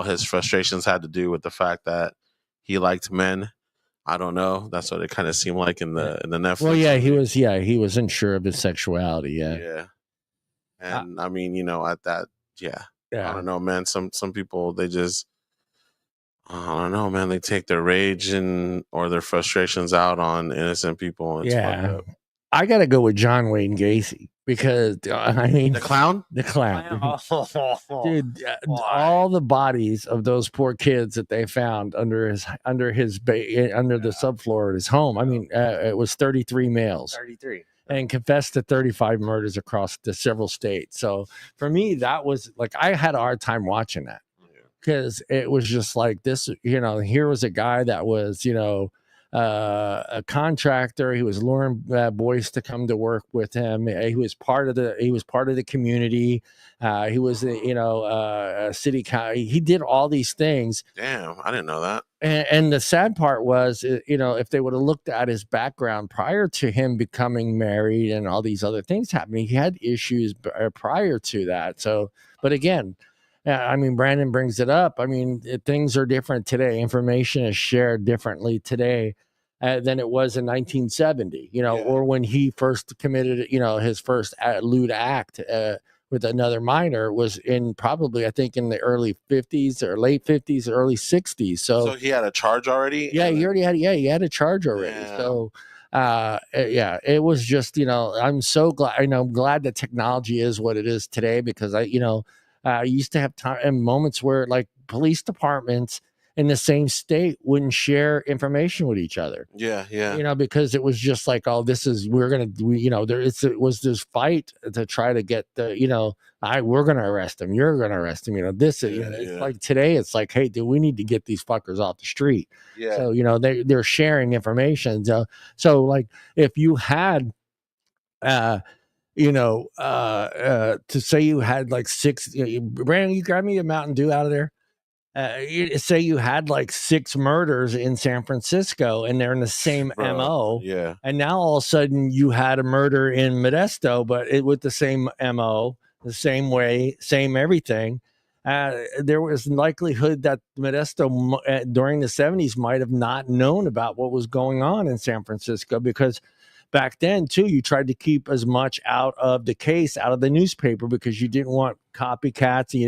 his frustrations had to do with the fact that he liked men. I don't know. That's what it kind of seemed like in the Netflix. Well, he was unsure of his sexuality. Yeah. And I mean, at that, I don't know, man. Some people, they just, I don't know, man. They take their rage or their frustrations out on innocent people. It's fucked up. I got to go with John Wayne Gacy because I mean the clown, dude, all the bodies of those poor kids that they found under the subfloor of his home. I mean, it was 33 males, 33, and confessed to 35 murders across the several states. So for me, that was like I had a hard time watching that because it was just like this. Here was a guy that was a contractor. He was luring boys to come to work with him. He was part of the community. He was a city county. He did all these things. Damn, I didn't know that. And the sad part was, if they would have looked at his background prior to him becoming married and all these other things happening, he had issues prior to that. So, but again, I mean, Brandon brings it up. I mean, things are different today. Information is shared differently today than it was in 1970, or when he first committed, his first lewd act with another minor was in probably, I think, in the early 50s or late 50s, early 60s. So he had a charge already? Yeah, he had a charge already. Damn. So yeah, it was just, I'm so glad, I'm glad that technology is what it is today, because I used to have time and moments where like police departments in the same state wouldn't share information with each other. Yeah. Because it was just like, oh, it was this fight to try to get we're gonna arrest him, you're gonna arrest him. It's like today, it's like, hey, dude, we need to get these fuckers off the street. Yeah. So they're sharing information. So like if you had to say you had like six, Brandon, you grab me a Mountain Dew out of there. Say you had like 6 murders in San Francisco and they're in the same MO. Yeah. And now all of a sudden you had a murder in Modesto, but with the same MO, the same way, same everything. There was likelihood that Modesto during the 70s might have not known about what was going on in San Francisco, because back then too, you tried to keep as much out of the case, out of the newspaper, because you didn't want copycats, and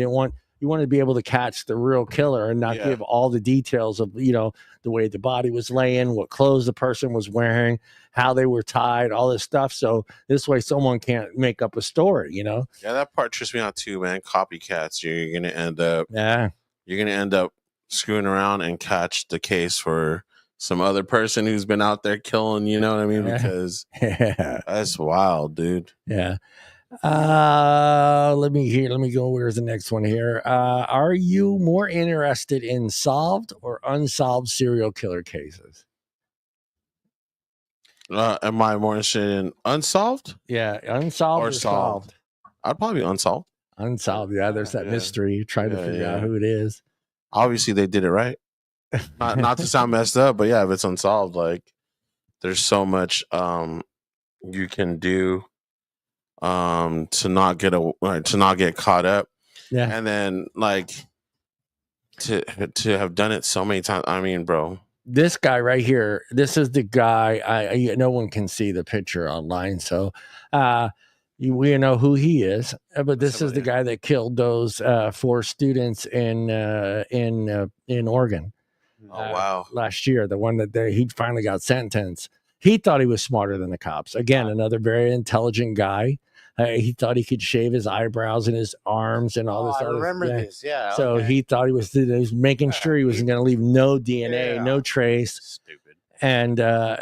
you wanted to be able to catch the real killer and not give all the details of, the way the body was laying, what clothes the person was wearing, how they were tied, all this stuff. So this way someone can't make up a story, Yeah, that part trips me out too, man. Copycats. You're going to end up screwing around and catch the case for some other person who's been out there killing, you know what I mean? Because that's wild, dude. Yeah. Let me go. Where's the next one here? Are you more interested in solved or unsolved serial killer cases? Am I more interested in unsolved? Yeah, unsolved or solved? I'd probably be unsolved. Unsolved, yeah. There's that mystery. You try to figure out who it is. Obviously, they did it right. Not to sound messed up, but yeah, if it's unsolved, like there's so much you can do to not get caught up. Yeah. And then like to have done it so many times. I mean, bro. This guy right here, this is the guy. No one can see the picture online, so we know who he is. But this is the guy that killed those 4 students in Oregon. Oh wow! Last year, the one that he finally got sentenced. He thought he was smarter than the cops. Again, another very intelligent guy. He thought he could shave his eyebrows and his arms and all this. I remember this. Yeah. So he thought he was making sure he wasn't going to leave no DNA, no trace. Stupid. And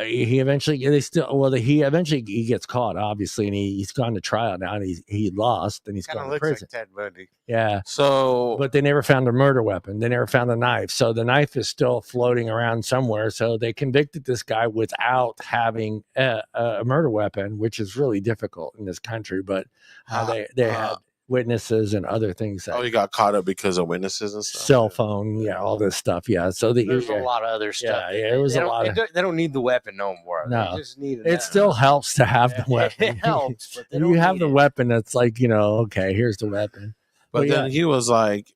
he eventually he gets caught, obviously, and he's gone to trial now, and he lost, and he's gone to prison. Like Ted Bundy. Yeah. So, but they never found a murder weapon. They never found a knife. So the knife is still floating around somewhere. So they convicted this guy without having a murder weapon, which is really difficult in this country. But they had witnesses and other things. He got caught up because of witnesses and stuff. Cell phone, all this stuff. Yeah. So there's a lot of other stuff. Yeah, it was a lot. They don't need the weapon no more. No, they just need it still helps to have the weapon. It helps, but they you have the weapon. That's like, okay, here's the weapon. But then he was like,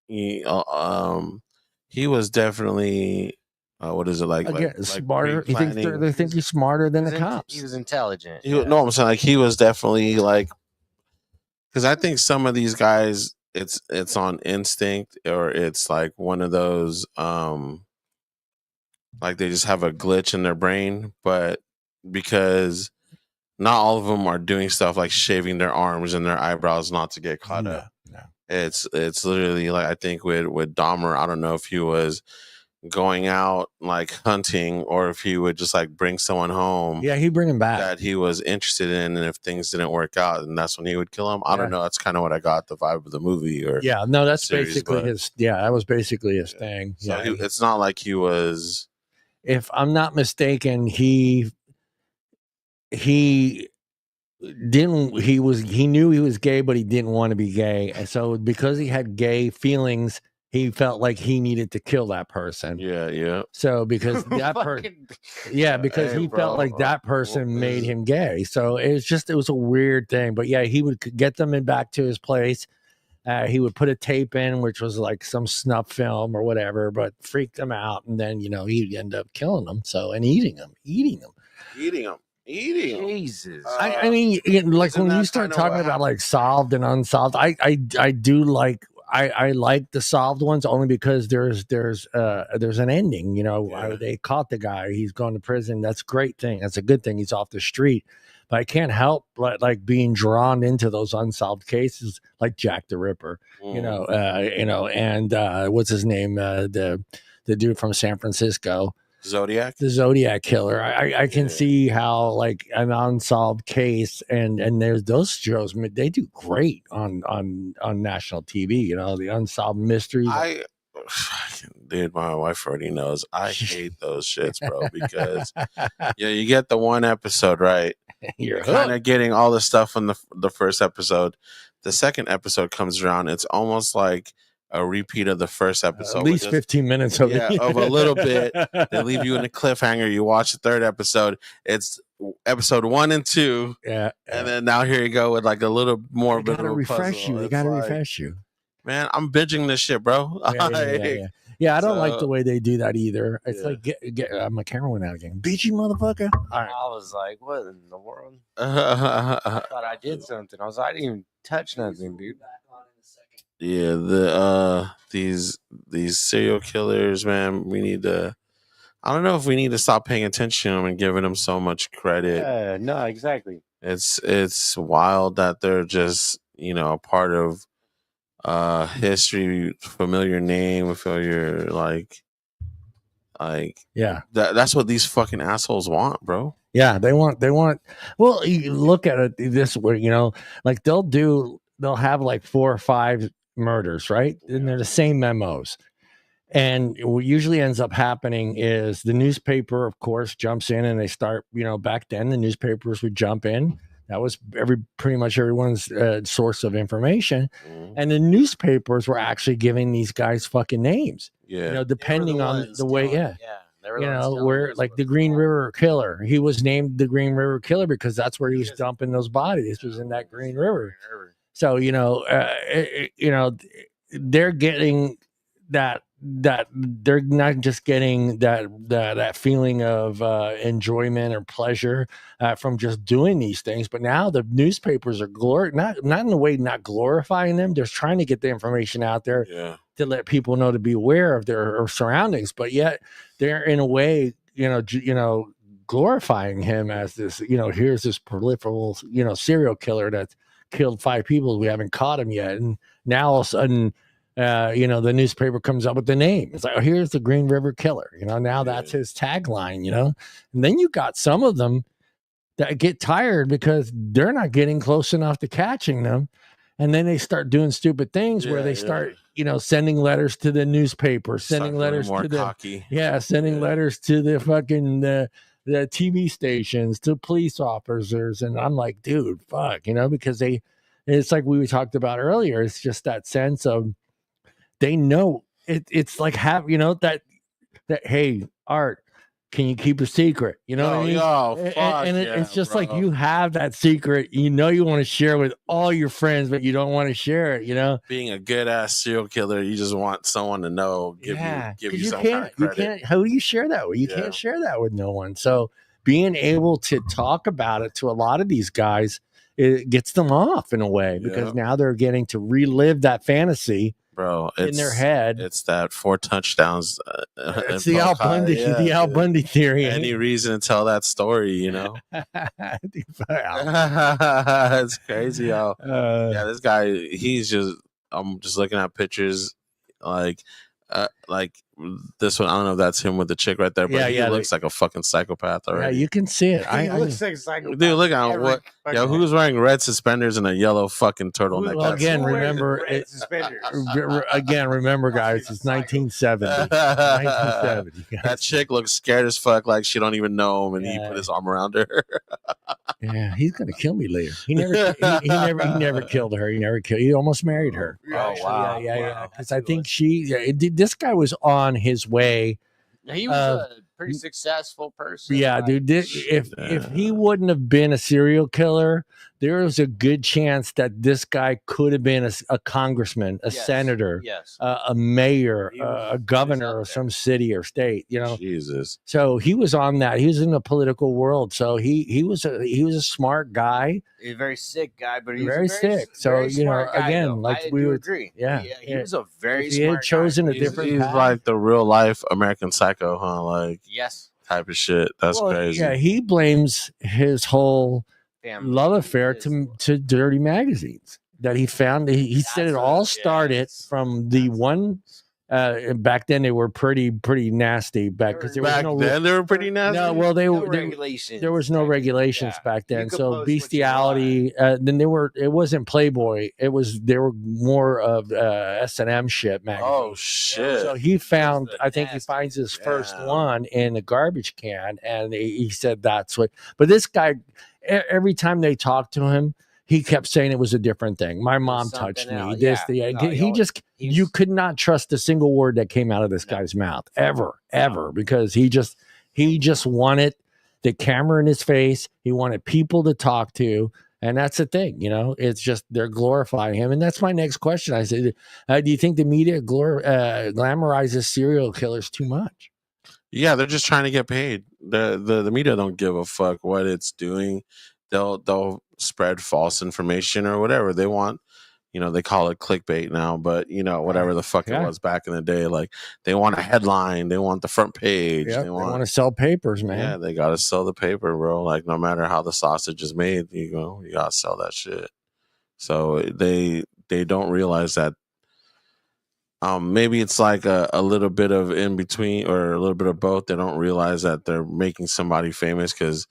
he was definitely what is it like? Smarter. They think he's smarter than the cops. He was intelligent. No, I'm saying like he was definitely like, because I think some of these guys, it's on instinct, or it's like one of those like they just have a glitch in their brain, but because not all of them are doing stuff like shaving their arms and their eyebrows not to get caught up. No. It's literally like, I think with Dahmer, I don't know if he was going out like hunting or if he would just like bring someone home. Yeah, he'd bring him back that he was interested in, and if things didn't work out, and that's when he would kill him. I don't know. That's kind of what I got the vibe of the movie. Or that's series, basically his. Yeah, that was basically his thing. So it's not like he was. If I'm not mistaken, he didn't. He knew he was gay, but he didn't want to be gay, and so because he had gay feelings, he felt like he needed to kill that person. Yeah. So because that person, because he felt like that person made him gay. So it was a weird thing. But yeah, he would get them back to his place. He would put a tape in, which was like some snuff film or whatever, but freaked them out, and then he'd end up killing them. So and eating them. Eating. Jesus. I mean, like when you start talking about like solved and unsolved, I do like I like the solved ones only because there's an ending. You know, Yeah. they caught the guy. He's going to prison. That's a great thing. That's a good thing. He's off the street. But I can't help but like being drawn into those unsolved cases, like Jack the Ripper. You know, and what's his name? The dude from San Francisco. Zodiac, the Zodiac killer. I can see how like an unsolved case and there's those shows. They do great on national TV. You know, the unsolved mysteries. Dude, my wife already knows I hate those shits, bro. Because you get the one episode right. You're kind of getting all the stuff from the first episode. The second episode comes around. It's almost like a repeat of the first episode. At least 15 minutes of it. of a little bit. They leave you in a cliffhanger. You watch the third episode. It's episode 1 and 2. Yeah. And then now here you go with like a little more. They gotta refresh you. They gotta refresh you. Man, I'm binging this shit, bro. Yeah, I don't like the way they do that either. It's like my camera went out again. Bitchy motherfucker. All right. I was like, what in the world? I thought I did something. I didn't even touch nothing, dude. Yeah, these serial killers, man, we need to. I don't know if we need to stop paying attention to them and giving them so much credit. Yeah, no, exactly. It's wild that they're just a part of history, familiar name, familiar like that's what these fucking assholes want, bro. Yeah, they want. Well, you look at it this way, like they'll have like 4 or 5 murders, right? And they're the same memos. And what usually ends up happening is the newspaper, of course, jumps in and they start, back then the newspapers would jump in. That was pretty much everyone's source of information. Mm-hmm. And the newspapers were actually giving these guys fucking names. Yeah. Depending on the way, where like the Green River Killer, he was named the Green River Killer because that's where he was dumping those bodies. This was in that Green River. So, they're getting that they're not just getting that feeling of enjoyment or pleasure from just doing these things, but now the newspapers are not in the way not glorifying them. They're trying to get the information out there to let people know to be aware of their surroundings, but yet they're in a way, glorifying him as this, here's this proliferal, serial killer that's killed 5 people. We haven't caught him yet. And now all of a sudden, the newspaper comes up with the name. It's like, oh, here's the Green River Killer. Now that's his tagline, And then you got some of them that get tired because they're not getting close enough to catching them. And then they start doing stupid things where they start, sending letters to the newspaper, sending letters to letters to the fucking the TV stations, to police officers. And I'm like, dude, fuck, because it's like we talked about earlier. It's just that sense of, they know it's like that hey, Art, can you keep a secret? What I mean? It's just like you have that secret, you want to share with all your friends, but you don't want to share it, Being a good ass serial killer, you just want someone to know, give you some kind of credit. You can't, who do you share that with? You can't share that with no one. So being able to talk about it to a lot of these guys, it gets them off in a way because now they're getting to relive that fantasy. Bro, in their head. It's that 4 touchdowns. It's the Al Bundy, the Al Bundy theory. Any reason to tell that story, It's crazy how. This guy. I'm just looking at pictures, like this one. I don't know if that's him with the chick right there, but he looks like a fucking psychopath already. Yeah, you can see it. He looks like a psychopath. Dude, look at what. Yo, who's wearing red suspenders and a yellow fucking turtleneck? Well, again, remember, guys, it's 1970. 1970. That chick looks scared as fuck, like she don't even know him, and he put his arm around her. Yeah, he's gonna kill me later. He never killed her. He almost married her. Oh wow, yeah. Because I think this guy was on his way. He was a pretty successful person. Yeah, dude. If he wouldn't have been a serial killer, there was a good chance that this guy could have been a congressman, a senator, a mayor, a governor of some city or state, you know. Jesus. So he was on that. He was in the political world. So he was a smart guy. He's a very sick guy, but he's very sick. So very you know, smart guy, again, though. like I we do were, agree. yeah, he was a very if he smart had chosen guy. a different He's path, like the real life American Psycho, huh? Like type of shit. That's crazy. Yeah, he blames his whole love affair to dirty magazines that he found. He said it all started from the one. Back then they were pretty nasty. They were pretty nasty. No, well there was no regulations back then. So bestiality. Then it wasn't Playboy. They were more of S&M shit magazine. Oh shit! So he found. I think he finds his first one in a garbage can, and he said that's what. But this guy, every time they talked to him, he kept saying it was a different thing. My mom touched me. You could not trust a single word that came out of this guy's mouth ever, because he just wanted the camera in his face. He wanted people to talk to. And that's the thing, you know, it's just they're glorifying him. And that's my next question. I said, do you think the media glamorizes serial killers too much? Yeah, they're just trying to get paid. The media don't give a fuck what it's doing. They'll spread false information or whatever they want. You know, they call it clickbait now, but you know, whatever the fuck it was back in the day, like they want a headline, they want the front page, they want to sell papers, man. Yeah, they gotta sell the paper, bro. Like no matter how the sausage is made, you gotta sell that shit. So they don't realize that maybe it's like a little bit of in between or a little bit of both. They don't realize that they're making somebody famous because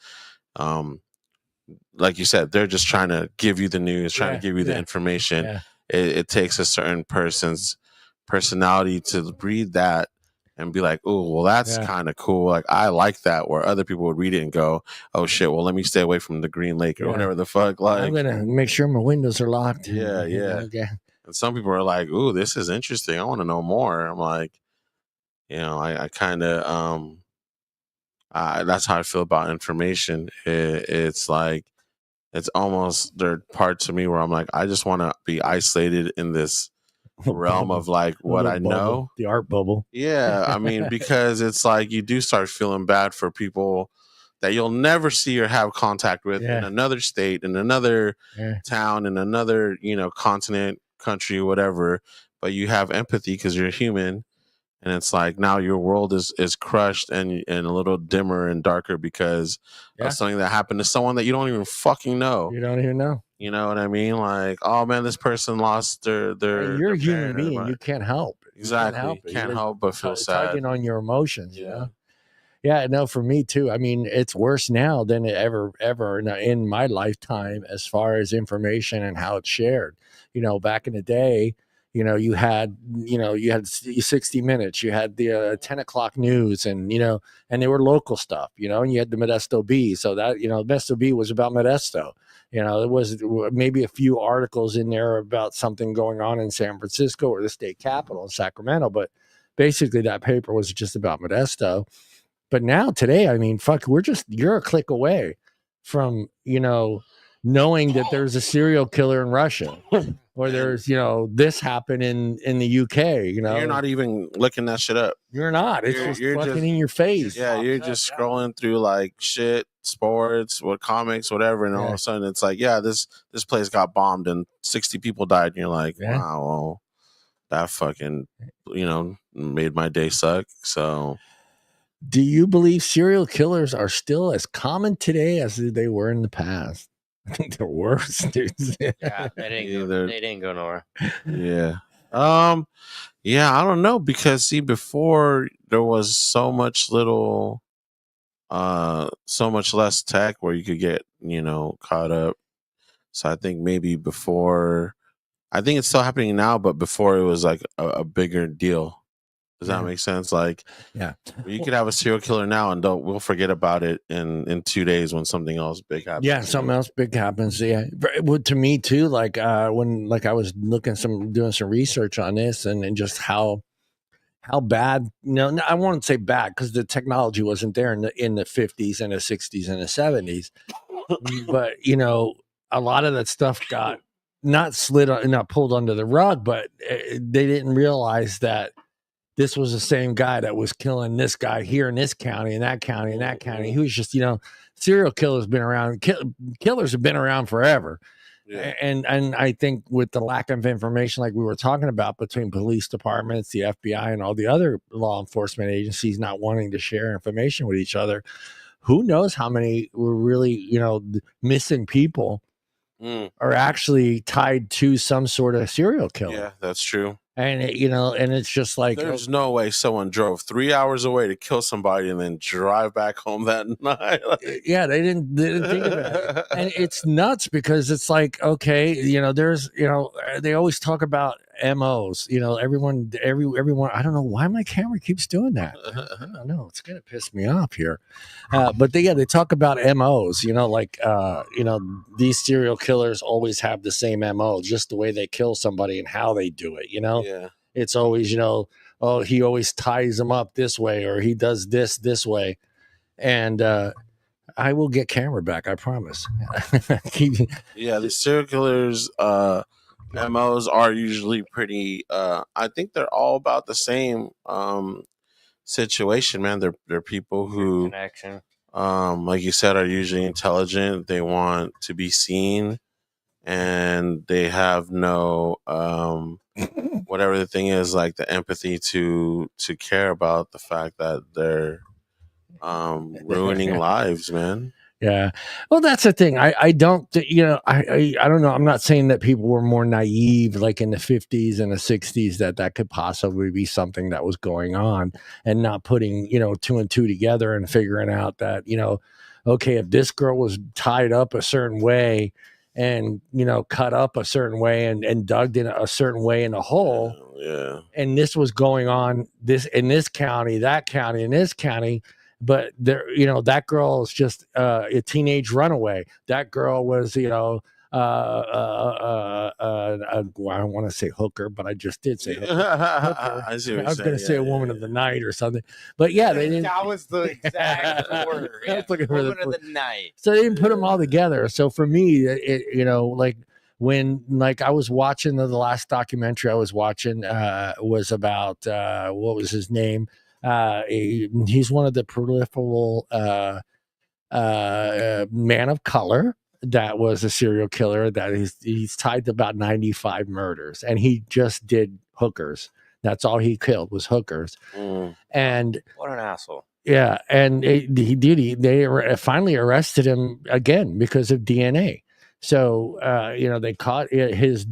like you said, they're just trying to give you the news, trying to give you the information. Yeah. It takes a certain person's personality to read that and be like, oh, well, that's kind of cool. Like, I like that. Where other people would read it and go, oh, shit, well, let me stay away from the Green Lake or whatever the fuck. Like, I'm going to make sure my windows are locked. Yeah. Okay. And some people are like, ooh, this is interesting. I want to know more. I'm like, you know, I kind of, that's how I feel about information. It's like, it's almost there parts of me where I'm like, I just want to be isolated in this realm of like what I know, the art bubble. Yeah, I mean, because it's like you do start feeling bad for people that you'll never see or have contact with in another state, in another town, in another continent, country, whatever. But you have empathy because you're human. And it's like now your world is crushed and a little dimmer and darker because of something that happened to someone that you don't even fucking know. You don't even know. You know what I mean? Like, oh man, this person lost their. You're a human being. You can't help. Exactly. You can't help but feel sad. Tugging on your emotions. You know? Yeah. No, for me too. I mean, it's worse now than it ever in my lifetime as far as information and how it's shared. You know, back in the day. You had 60 Minutes, you had the 10 o'clock news, and and they were local stuff, and you had the Modesto Bee. So that Modesto Bee was about Modesto. There was maybe a few articles in there about something going on in San Francisco or the state capital in Sacramento, but basically that paper was just about Modesto. But now today, I mean, fuck, you're a click away from knowing that there's a serial killer in Russia. Or there's, this happened in the UK, You're not even looking that shit up. You're not. It's you're fucking in your face. Yeah, you're just scrolling through like shit, sports, comics, whatever, and all of a sudden it's like, this place got bombed and 60 people died, and you're like, wow, well, that fucking, made my day suck. So, do you believe serial killers are still as common today as they were in the past? I think they're worse, dude. Yeah, they didn't go nowhere. Yeah. I don't know, because before there was so much less tech where you could get, caught up. So I think maybe before, I think it's still happening now, but before it was like a bigger deal. Does that make sense? Like, you could have a serial killer now and we'll forget about it in 2 days when something else big happens. Yeah, something else big happens. Yeah. Well, to me too, like when I was doing some research on this and just how bad, I won't say bad because the technology wasn't there in the 50s and the 60s and the 70s. But a lot of that stuff got not pulled under the rug, but they didn't realize that this was the same guy that was killing this guy here in this county and that county and that county. He was just, serial killers been around. Killers have been around forever. Yeah. And I think with the lack of information, like we were talking about, between police departments, the FBI, and all the other law enforcement agencies not wanting to share information with each other, who knows how many were really, missing people are actually tied to some sort of serial killer. Yeah, that's true. And and it's just like, there's no way someone drove 3 hours away to kill somebody and then drive back home that night. Yeah, they didn't think of it. And it's nuts because it's like, okay, there's, they always talk about MOs, everyone, I don't know why my camera keeps doing that. I don't know. It's going to piss me off here. But they talk about MOs, these serial killers always have the same MO, just the way they kill somebody and how they do it, Yeah. It's always, oh, he always ties them up this way, or he does this way. And I will get camera back, I promise. Yeah, the serial killers MOs are usually pretty I think they're all about the same situation, man. They're people who connection. Like you said, are usually intelligent. They want to be seen, and they have no whatever the thing is, like the empathy to care about the fact that they're ruining lives, man. Yeah. Well, that's the thing. I don't, I don't know. I'm not saying that people were more naive, like in the 50s and the 60s, that could possibly be something that was going on, and not putting, 2 and 2 together and figuring out that, okay, if this girl was tied up a certain way and, cut up a certain way and dug in a certain way in a hole. Yeah. And this was going on in this county, that county, in this county. But there, that girl is just a teenage runaway. That girl was, I don't want to say hooker, but I just did say hooker. I was going to say a woman of the night or something. But yeah, they didn't. That was the exact word. Yeah. Woman of the night. So they didn't put them all together. So for me, like when I was watching the last documentary I was watching was about what was his name? He's one of the proliferal man of color that was a serial killer, that he's tied to about 95 murders, and he just did hookers. That's all he killed was hookers. And what an asshole. Yeah, and they finally arrested him again because of DNA. So, they caught his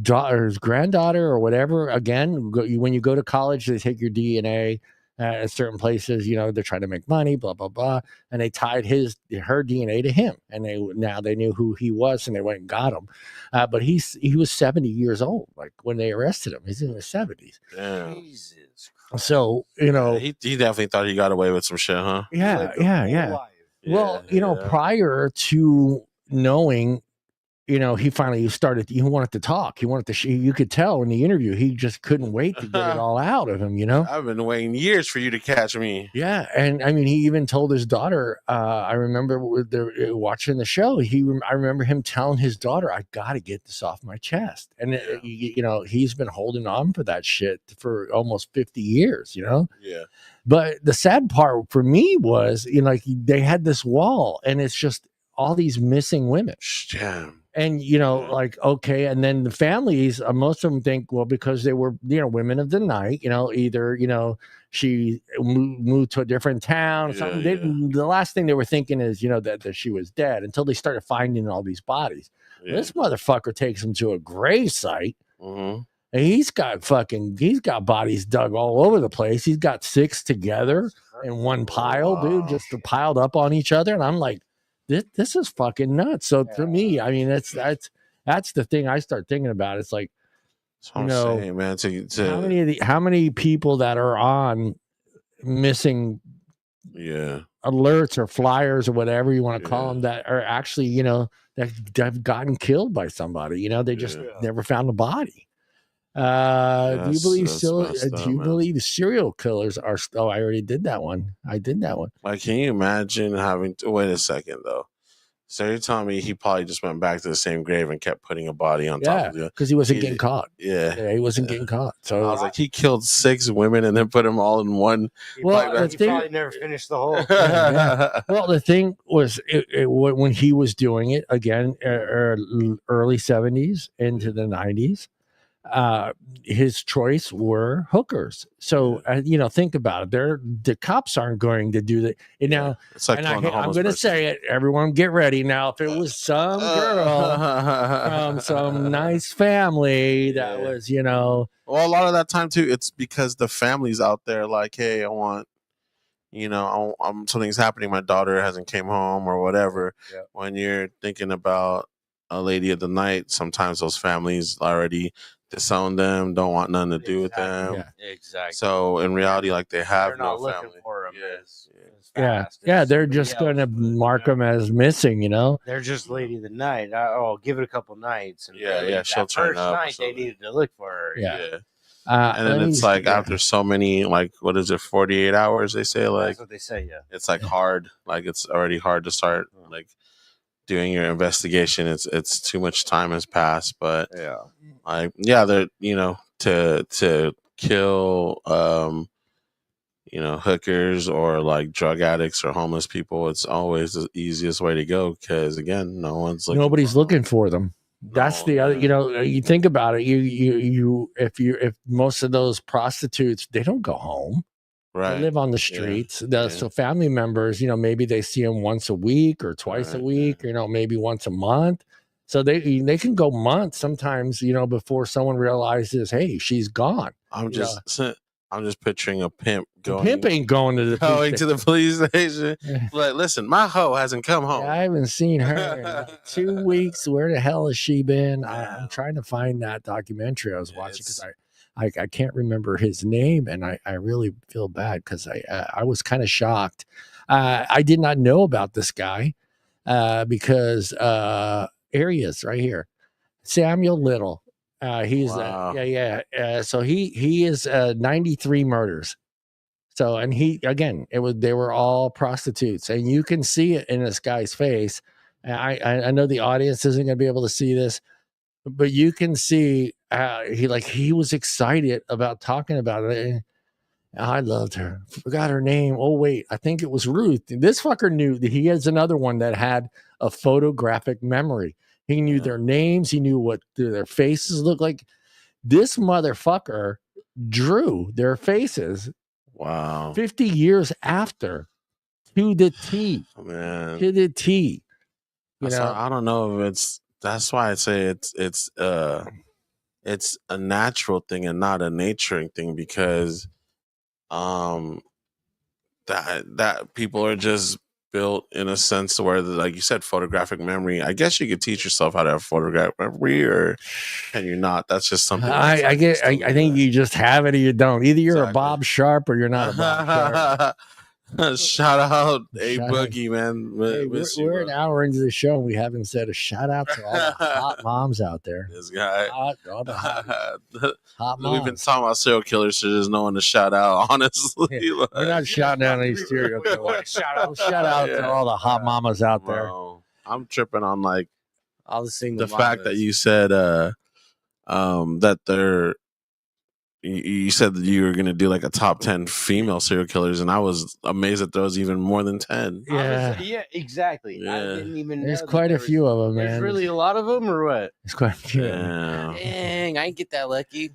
granddaughter or whatever. Again, when you go to college, they take your DNA at certain places. They're trying to make money, blah, blah, blah. And they tied her DNA to him. And they knew who he was, and they went and got him. But he was 70 years old, like when they arrested him. He's in his 70s. Yeah. Jesus Christ. So, he definitely thought he got away with some shit, huh? Yeah, yeah. Well, prior to knowing, he finally started, he wanted to talk. He wanted to, you could tell in the interview, he just couldn't wait to get it all out of him, I've been waiting years for you to catch me. Yeah. And I mean, he even told his daughter, I remember watching the show, I remember him telling his daughter, I got to get this off my chest. And, he's been holding on for that shit for almost 50 years, Yeah. But the sad part for me was, they had this wall, and it's just all these missing women. Yeah. And, okay. And then the families, most of them think, well, because they were, women of the night, either, she moved to a different town or something. The last thing they were thinking is, that she was dead, until they started finding all these bodies. Yeah. This motherfucker takes them to a grave site. Mm-hmm. And he's got bodies dug all over the place. He's got 6 together in one pile, dude, just piled up on each other. And I'm like, this is fucking nuts. So to me, I mean, that's the thing I start thinking about. It's like, saying, man, how many people that are on missing alerts or flyers or whatever you want to call them, that are actually, that have gotten killed by somebody, they just never found a body. Do you believe believe serial killers are? Oh, I already did that one. I did that one. Like, can you imagine having to wait a second though? So you're telling me he probably just went back to the same grave and kept putting a body on top of the other? Because he wasn't getting caught. Yeah. He wasn't getting caught. So I was like, he killed 6 women and then put them all in one. Well, He probably never finished the whole. Well, the thing was, when he was doing it again, early 70s into the 90s, his choice were hookers. So think about it. The cops aren't going to do that. And now, it's like I'm going to say it. Everyone, get ready. Now, if it was some girl from some nice family that was, well, a lot of that time too, it's because the family's out there like, hey, I want. Something's happening. My daughter hasn't came home or whatever. Yeah. When you're thinking about a lady of the night, sometimes those families already disown them, don't want nothing to do with them. Yeah. Exactly. So in reality, like they have they're not no looking family. for them. They're just going to mark them as missing. They're just lady of the night. Give it a couple nights. And she'll turn first up. night they needed to look for her. Yeah. And then it's like after so many, like, what is it, 48 hours? They say, like, that's what they say. Yeah, it's like hard, like it's already hard to start like doing your investigation. It's too much time has passed, but they're to kill hookers or like drug addicts or homeless people. It's always the easiest way to go because again, nobody's looking for them. That's the other, you think about it. If most of those prostitutes, they don't go home, right? They live on the streets. So family members, maybe they see them once a week or twice a week, maybe once a month. So they can go months sometimes, before someone realizes, hey, she's gone. I'm just picturing a pimp going. Pimp ain't going to the police station. Like, listen, my hoe hasn't come home. I haven't seen her in like 2 weeks. Where the hell has she been? I'm trying to find that documentary I was watching because I can't remember his name, and I really feel bad because I was kind of shocked. I did not know about this guy because here he is right here, Samuel Little. He's so he is 93 murders. So, and they were all prostitutes, and you can see it in this guy's face. And I know the audience isn't going to be able to see this, but you can see he was excited about talking about it. I loved her. Forgot her name. Oh wait, I think it was Ruth. This fucker knew that he has another one that had a photographic memory. He knew their names. He knew what their faces looked like. This motherfucker drew their faces. Wow. 50 years after, to the T. Man. To the T. I don't know if that's why I say it's a natural thing and not a naturing thing because that people are just built in a sense where, like you said, photographic memory. I guess you could teach yourself how to have photographic memory, or can you not? That's just something. I think you just have it or you don't. Either you're a Bob Sharp or you're not a Bob Sharp. Shout out Boogie, man. Hey, we're an hour into the show and we haven't said a shout out to all the hot moms out there. This guy. Hot moms. We've been talking about serial killers, so there's no one to shout out, honestly. Yeah, we're not shouting out any serial killers. Shout out to all the hot mamas out there. I'm tripping on like all the single fact that you said that they're you said that you were going to do like a top 10 female serial killers, and I was amazed that there was even more than 10. Yeah, exactly. Yeah. I didn't even There's know quite a few of them, man. There's really a lot of them, or what? There's quite a few. Yeah. Dang, I ain't get that lucky.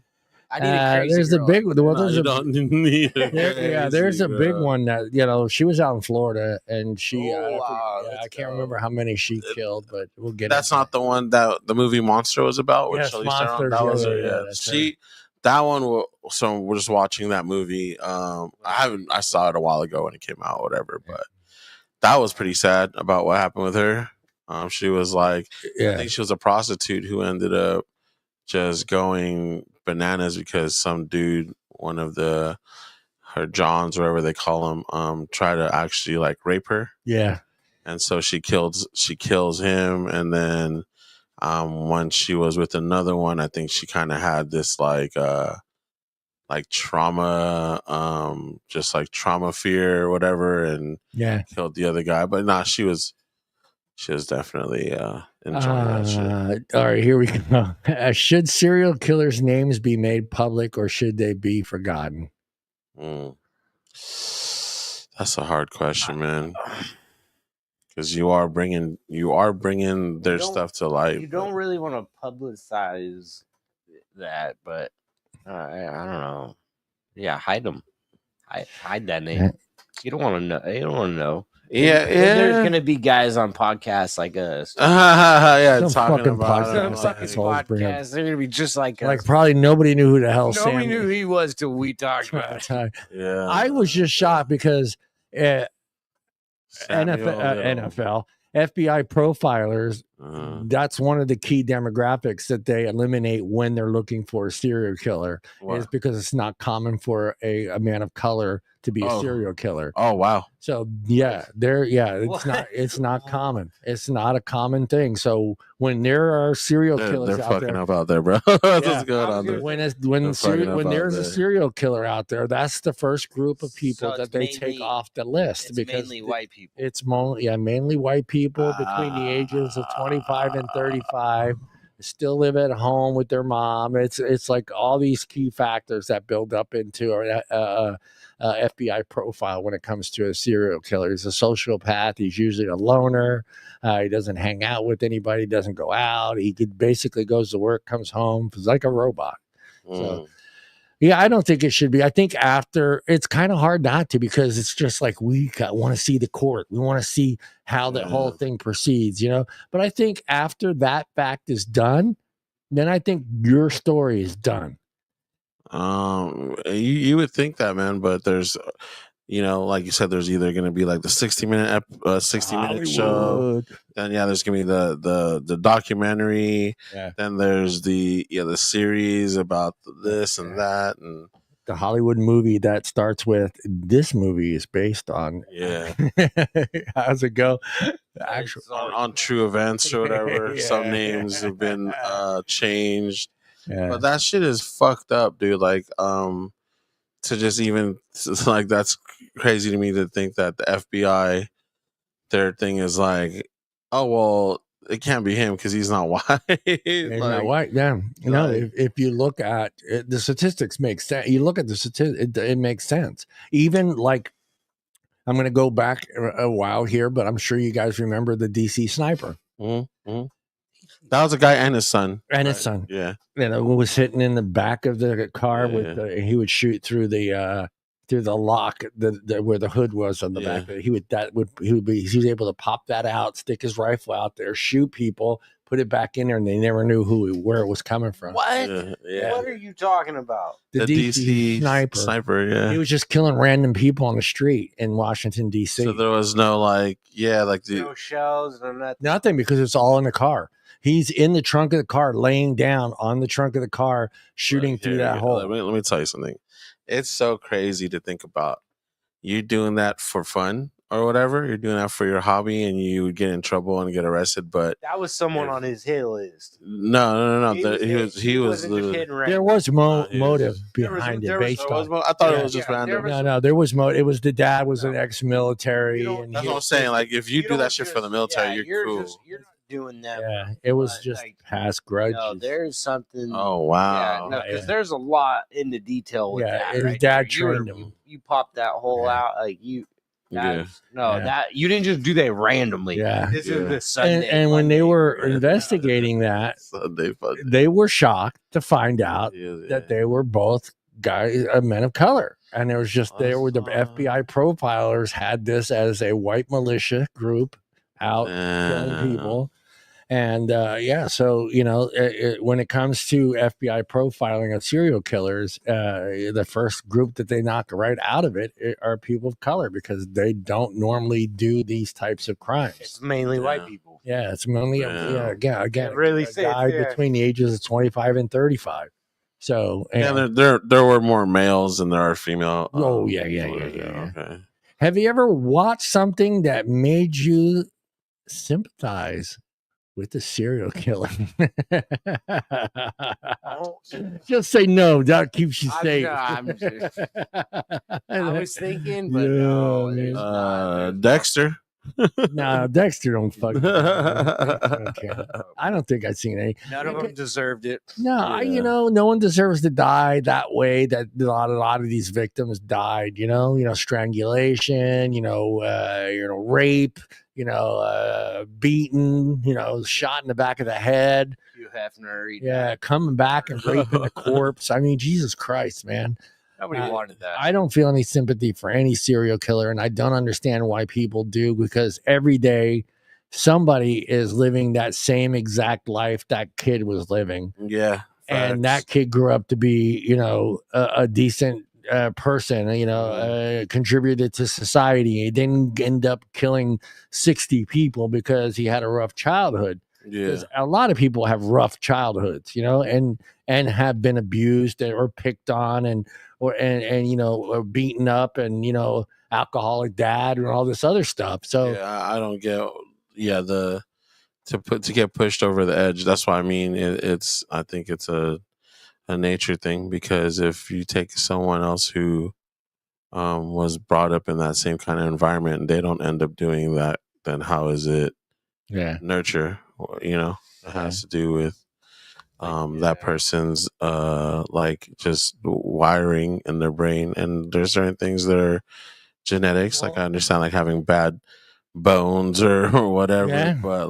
I need a crazy there's girl. a big one. Well, No, you don't need there's a big one that she was out in Florida, and she I can't remember how many she killed, but we'll get. That's not the one that the movie Monster was about. Yes, Monster. That was that one. So we're just watching that movie. I saw it a while ago when it came out, whatever. But that was pretty sad about what happened with her. She was like, I think she was a prostitute who ended up just going bananas because some dude, one of her Johns, or whatever they call him, tried to actually like rape her. Yeah. And so she kills him, and then when she was with another one, I think she kind of had this like trauma, just like trauma fear or whatever, and killed the other guy. But she was she was definitely enjoying that shit. All right, here we go. Should serial killers' names be made public or should they be forgotten? That's a hard question, man. Because you are bringing their stuff to light. You don't really want to publicize that, but I don't know. Yeah, hide them. Hide that name. You don't want to know. You don't want to know. Yeah. There's gonna be guys on podcasts like us. Yeah, Some talking fucking about Some podcast fucking assholes bring up- podcasts. They're gonna be just like us. Like probably nobody knew who the hell Nobody Sam knew who he was till we talked about it. Yeah. I was just shocked because NFL, FBI profilers, that's one of the key demographics that they eliminate when they're looking for a serial killer. Is because it's not common for a man of color to be a serial killer. Oh wow. So it's not common. It's not a common thing. So when there are serial killers they're out fucking there, up out there, bro. What's going on there? when there's a serial killer out there, that's the first group of people that they take off the list because mainly white people. It's mainly white people between the ages of 25 and 35. Still live at home with their mom. It's like all these key factors that build up into a FBI profile when it comes to a serial killer. He's a sociopath. He's usually a loner. He doesn't hang out with anybody. Doesn't go out. He basically goes to work, comes home. He's like a robot. So, yeah, I don't think it should be. I think after, it's kind of hard not to because it's just like we want to see the court. We want to see how the whole thing proceeds, But I think after that fact is done, then I think your story is done. You would think that, man, but there's, like you said, there's either going to be like the 60-minute show. Then there's going to be the documentary. Yeah. Then there's the series about this and that, and the Hollywood movie that starts with this movie is based on. Yeah. How's it go? Actually, on true events or whatever. Some names have been changed. Yeah. But that shit is fucked up, dude. Like, to just even like, that's crazy to me to think that the FBI, their thing is like, oh well, it can't be him because he's not white. He's not white. Yeah, if you look at it, the statistics make sense. You look at the statistics, it makes sense. Even like, I'm going to go back a while here, but I'm sure you guys remember the DC sniper. Mm-hmm. That was a guy and his son. And his son. Yeah. Who was sitting in the back of the car he would shoot through the lock where the hood was on the back. He was able to pop that out, stick his rifle out there, shoot people, put it back in there, and they never knew where it was coming from. What? What are you talking about? The DC sniper. Yeah. He was just killing random people on the street in Washington, D.C. So there was no no shells, no nothing. Nothing, because it's all in the car. He's in the trunk of the car, laying down on the trunk of the car, shooting through that hole. Let me tell you something. It's so crazy to think about. You doing that for fun or whatever. You're doing that for your hobby, and you would get in trouble and get arrested. But that was someone on his hit list. No. He was. There was motive behind it, based on. I thought it was just random. No, there was motive. It was the dad was an ex-military. That's what I'm saying. Like, if you do that shit for the military, you're cool. You're not doing that. Yeah, it was just past grudges. No, there's something. Oh wow. Because there's a lot in the detail with that. His dad trained him. You pop that hole out, like you. That you didn't just do that randomly. Yeah, this is the Sunday. And when they were investigating that, they were shocked to find out that they were both men of color, and it was just the FBI profilers had this as a white militia group out killing people. And so when it comes to FBI profiling of serial killers, the first group that they knock right out of it are people of color, because they don't normally do these types of crimes. It's mainly white people. Yeah, it's mainly again, really a guy between the ages of 25 and 35. So there were more males than there are female. Yeah. Okay. Have you ever watched something that made you sympathize with the serial killer? Just say no. That keeps you safe. I was thinking, but no. Dexter. No, Dexter don't fucking. Okay. I don't think I've seen any. None of them deserved it. No, no one deserves to die that way. That a lot of these victims died. Strangulation. Rape. Beaten. Shot in the back of the head. Hugh Hefner. Yeah, coming back and raping a corpse. I mean, Jesus Christ, man. Nobody wanted that. I don't feel any sympathy for any serial killer, and I don't understand why people do, because every day somebody is living that same exact life that kid was living. Yeah. And that kid grew up to be, a decent person, contributed to society. He didn't end up killing 60 people because he had a rough childhood. Yeah. A lot of people have rough childhoods, and have been abused or picked on or beaten up and, alcoholic dad and all this other stuff. So yeah, I don't get, to get pushed over the edge. That's why I mean, I think it's a nature thing, because if you take someone else who was brought up in that same kind of environment and they don't end up doing that, then how is it nurture? It has to do with that person's just wiring in their brain, and there's certain things that are genetics. Like I understand like having bad bones or whatever, but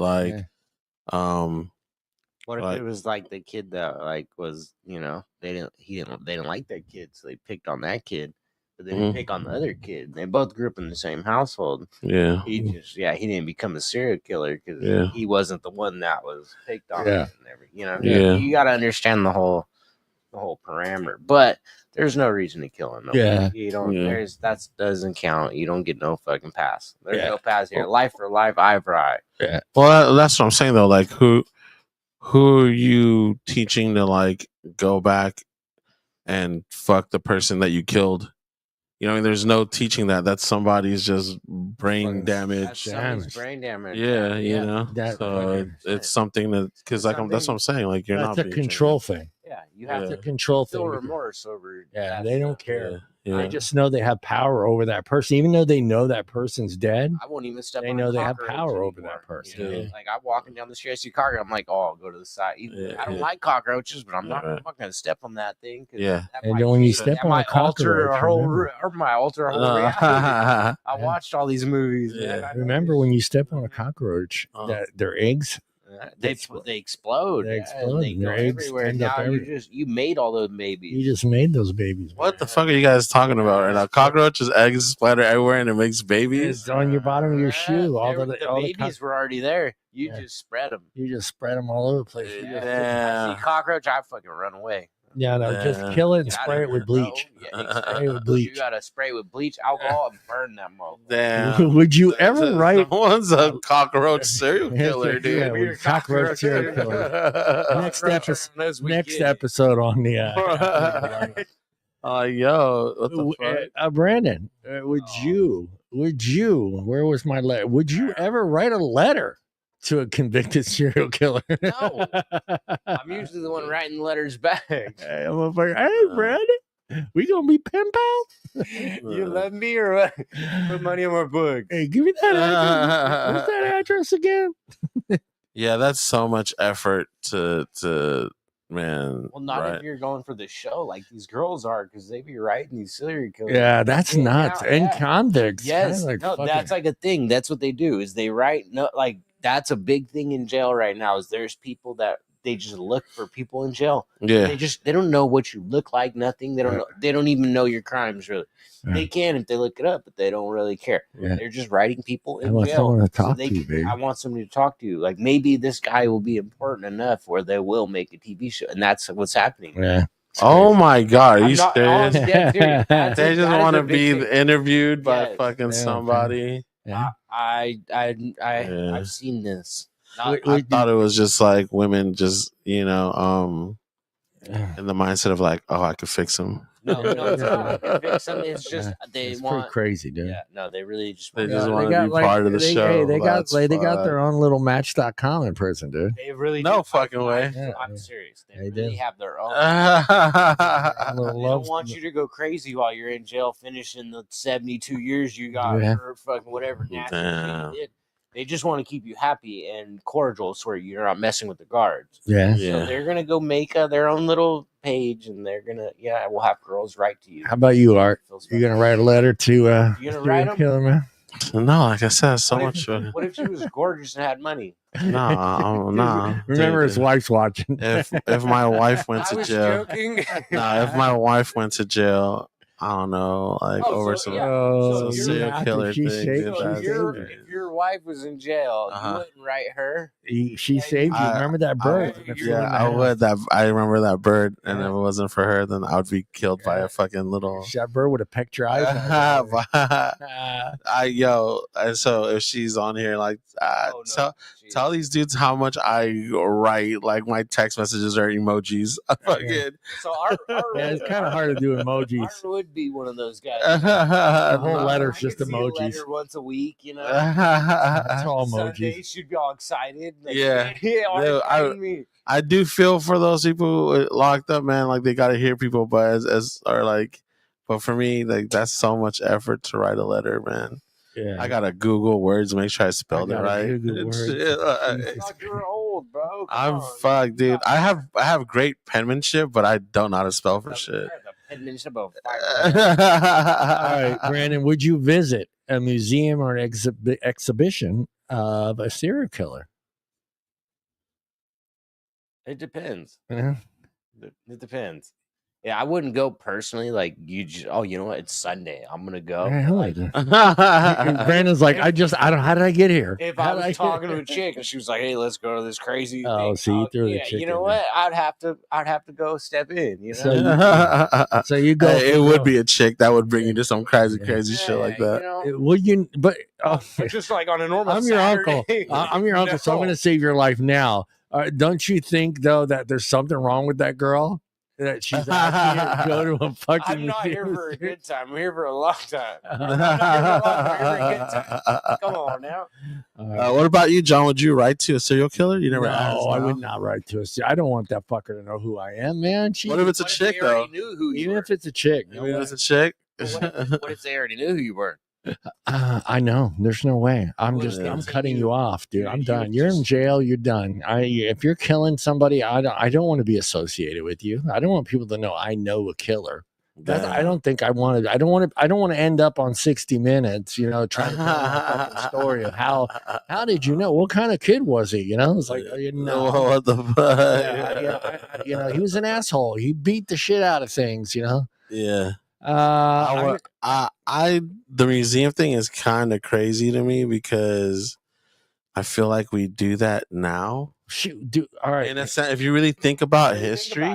what if it was like the kid that was they didn't like that kid, so they picked on that kid, but they didn't pick on the other kid. They both grew up in the same household. Yeah, he didn't become a serial killer because he wasn't the one that was picked on. And you got to understand the whole parameter, but there's no reason to kill him. You don't. That doesn't count. You don't get no fucking pass. There's no pass here. Life for life, eye for eye. Yeah. Well, that's what I'm saying though. Like who are you teaching to go back and fuck the person that you killed? There's no teaching that. That's somebody's just brain damage. That's somebody's brain damage. Yeah. So it's something that, because that's what I'm saying. Like that's a control thing. Yeah, you have to control feel remorse over. Yeah, they don't care. I just know they have power over that person, even though they know that person's dead. I won't even step. They know they have power over that person. Like I'm walking down the street, I see a cockroach. I'm like, I'll go to the side. I don't like cockroaches, but I'm not going to step on that thing. And then when you step on a cockroach, my alter whole reality. I watched all these movies. Remember when you step on a cockroach, that their eggs. They explode. They explode. They go everywhere. Now you made all those babies. You just made those babies. What the fuck are you guys talking about right now? Cockroaches, eggs splatter everywhere, and it makes babies. It's on your bottom of your shoe. All the babies were already there. You just spread them. You just spread them all over the place. I see cockroach, I fucking run away. Yeah, no, just kill it and spray it with bleach. Spray it with bleach. You gotta spray with bleach, alcohol, and burn that motherfucker. Damn. Would you ever write? Someone's a cockroach serial killer, dude. Yeah, cockroach serial killer. Next episode on the. Yo, what the fuck? Brandon, would you? Where was my letter? Would you ever write a letter to a convicted serial killer? No, I'm usually the one writing letters back. Hey, I'm like, hey, Brandon, we gonna be pen pals? You love me or what? Put money on my books. Hey, give me that address. What's that address again? Yeah, that's so much effort to man. Well, not if you're going for the show like these girls are, because they be writing these serial killers. Yeah, that's nuts. And convicts. Yes, that's like a thing. That's what they do. Is they write that's a big thing in jail right now. Is there's people that they just look for people in jail. Yeah, they don't know what you look like. Nothing. They don't know. They don't even know your crimes really. They can if they look it up, but they don't really care. They're just writing people in jail. I want to talk to you, baby. I want somebody to talk to you. Like maybe this guy will be important enough where they will make a TV show, and that's what's happening. Yeah. Oh my God, are you serious? They just want to be interviewed by fucking somebody. Yeah. I've seen this. I thought it was just like women just, in the mindset of like, oh, I could fix him. No, it's not a victim. It's just they it's want. pretty crazy, dude. Yeah, no, they really just. They Want just to- want to be part of the show. Hey, they got That's their own little Match.com in prison, dude. They really No do. fucking way. I'm serious. They They really do. have their own. Little They don't love- want you to go crazy while you're in jail, finishing the 72 years you got for fucking whatever nasty shit you did. They just want to keep you happy and cordial, so you're not messing with the guards. Yeah. So they're gonna go make their own little page, and they're gonna we'll have girls write to you. How about you, Art? You gonna write a letter to You gonna write serial killer, man? No, like I said, so What much. What if she was gorgeous and had money? No. Remember, his wife's watching. If my wife went I to was jail, joking. if my wife went to jail, I don't know, like over some serial killer thing. If your wife was in jail, you wouldn't write her. She saved you. Remember that bird? I would. I remember that bird, and if it wasn't for her, then I would be killed by a fucking little. That bird would have pecked your eyes. And so if she's on here, like, tell these dudes how much I write, like my text messages are emojis. So our it's kind of hard to do emojis. Art would be one of those guys. The whole letter's just I could see a emojis. letter once a week, you know. That's all emojis. Sunday, she'd be all excited. Like, I do feel for those people locked up, man. Like they got to hear people, but but for me, like that's so much effort to write a letter, man. Yeah, I gotta Google words, make sure I spelled it right. You're old, bro. I'm fucked, dude. I have great penmanship, but I don't know how to spell for shit. All right, Brandon, would you visit a museum or an exhibition of a serial killer? It depends. Yeah. It depends. Yeah, I wouldn't go personally. Like you just, you know what? It's Sunday. I'm gonna go. Brandon's like, how did I get here? If I was talking to a chick and she was like, "Hey, let's go to this crazy," thing. See, you threw the chick. You know what? I'd have to go step in. You know, so you go. It would be a chick that would bring you to some crazy shit like that. You know? Would you? But just like on a normal. I'm your uncle. I'm your uncle, so I'm gonna save your life now. Don't you think though that there's something wrong with that girl? That she's asking you to go to a fucking. I'm not here for a good time. I'm here for a long time. Come on now. What about you, John? Would you write to a serial killer? You never asked. No, I would not write to a. I don't want that fucker to know who I am, man. What if it's a chick though? Even if it's a chick. Even if it's a chick. What if they already knew who you were? I know. There's no way. I'm cutting you off, dude. I'm done. You're in jail. You're done. If you're killing somebody, I don't want to be associated with you. I don't want people to know I know a killer. I don't think I want to. I don't want to end up on 60 Minutes. You know, trying to tell a fucking story of how did you know? What kind of kid was he? You know, it's like what the fuck? You know, he was an asshole. He beat the shit out of things. You know. Yeah. The museum thing is kind of crazy to me because I feel like we do that now. Shoot, dude. All right. In a sense, if you really think about history,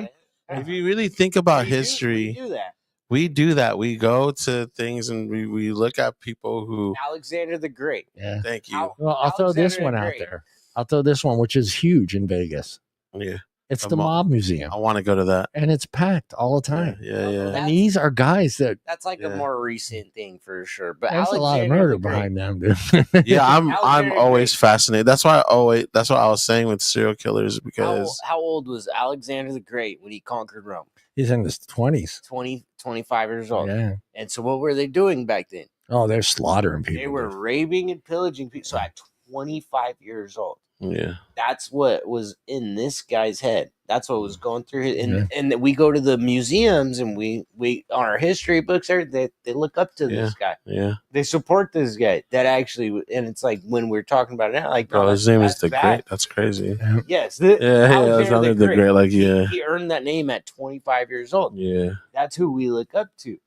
we do that. We go to things and we look at people who. Alexander the Great. Yeah. Thank you. I'll throw this one out there. I'll throw this one, which is huge in Vegas. Yeah. It's the mob museum. I want to go to that. And it's packed all the time. Yeah. And these are guys that's like a more recent thing for sure. But there's a lot of murder behind them, dude. Yeah, I'm always fascinated. That's what I was saying with serial killers because how old was Alexander the Great when he conquered Rome? He's in his 20s. 25 years old. Yeah. And so what were they doing back then? Oh, they're slaughtering people. They were raping and pillaging people. So at 25 years old. Yeah. That's what was in this guy's head. That's what was going through his and we go to the museums and we on our history books they look up to this guy. Yeah. They support this guy. That actually and it's like when we're talking about it now, like bro, his name is the Great. That's crazy. Yes. Alexander the Great. Like he earned that name at 25 years old. Yeah. That's who we look up to.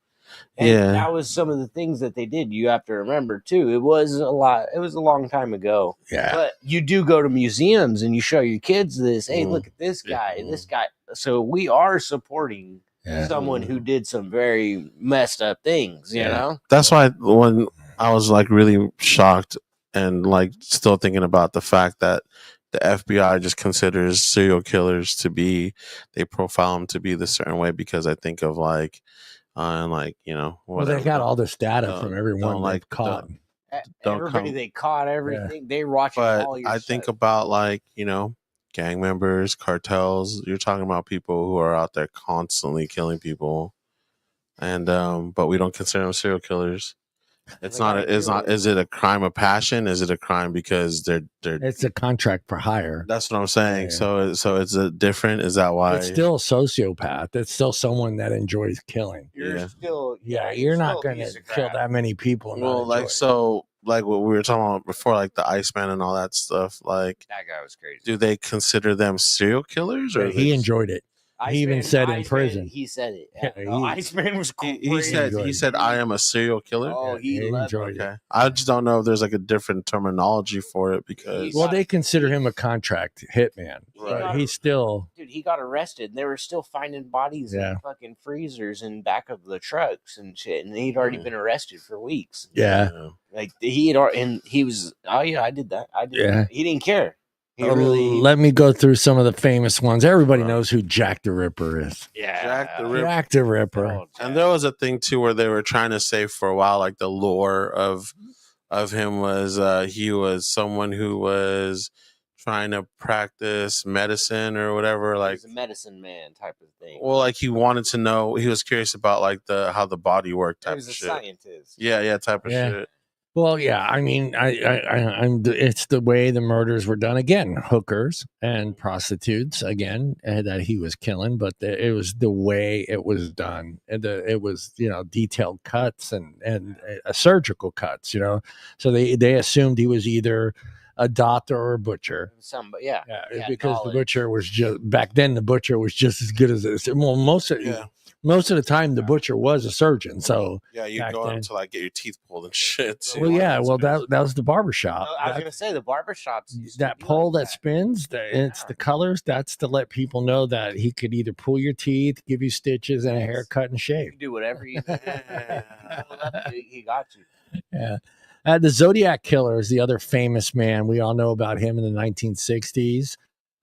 And that was some of the things that they did. You have to remember too. It was a long time ago. Yeah. But you do go to museums and you show your kids this. Hey, look at this guy. This guy. So we are supporting someone who did some very messed up things. You know. That's why when I was like really shocked and like still thinking about the fact that the FBI just considers serial killers to be, they profile them to be the certain way because I think of like, and like, you know, Well, they whatever. got all this data don't- from everyone don't they've like- caught. don't Everybody come- they caught, everything they watching But all your I stuff. think about like, you know, gang members, cartels. You're talking about people who are out there constantly killing people, and but we don't consider them serial killers. It's They not. gotta It's do not. it. Is it a crime of passion? Is it a crime because they're? It's a contract for hire. That's what I'm saying. Yeah. So it's a different. Is that why? It's still a sociopath. It's still someone that enjoys killing. You're Yeah. still You're not still a going piece to of kill crap. that many people. And not Well, enjoy like it. so, like what we were talking about before, like the Iceman and all that stuff. Like, That guy was crazy. do they consider them serial killers, or Yeah, he they- enjoyed it. He even said in prison. He said it. Yeah, No, Iceman was He, crazy. he said enjoyed he it. said I am a serial killer. Oh, Yeah, he he loved enjoyed it. it. Okay, I just don't know if there's like a different terminology for it because Well, they consider him a contract hitman, Right. but he's still. Dude, he got arrested. They were still finding bodies Yeah. in fucking freezers in back of the trucks and shit. And he'd already Yeah. been arrested for weeks. Yeah. Like he had, and he was. Oh yeah, I did that. I did. Yeah. That. He didn't care. He really. Let me go through some of the famous ones. Everybody Right. knows who Jack the Ripper is. Yeah. Jack the Ripper. Jack the Ripper. Oh, And there was a thing too where they were trying to say for a while, like the lore of him was he was someone who was trying to practice medicine or whatever. He Like, was a medicine man type of thing. well, like he wanted to know. He was curious about like how the body worked He type was of a shit. scientist. Yeah, type of Yeah. shit. Well, yeah. I mean, it's the way the murders were done. Again, hookers and prostitutes. Again, that he was killing, but it was the way it was done. And it was detailed cuts and surgical cuts. So they assumed he was either a doctor or a butcher. Somebody, yeah. He had Because knowledge. the butcher was just back then. The butcher was just as good as this. Well, most of the time, the butcher was a surgeon. So Yeah, you back go then. in to like get your teeth pulled and shit. too. well, yeah. Well, that was the barbershop. I was gonna say the barbershops. used to That be pole like that spins, it's the colors. That's to let people know that he could either pull your teeth, give you stitches, and a haircut and You shave. can do whatever you. He got you. Yeah. The Zodiac Killer is the other famous man. We all know about him in the 1960s.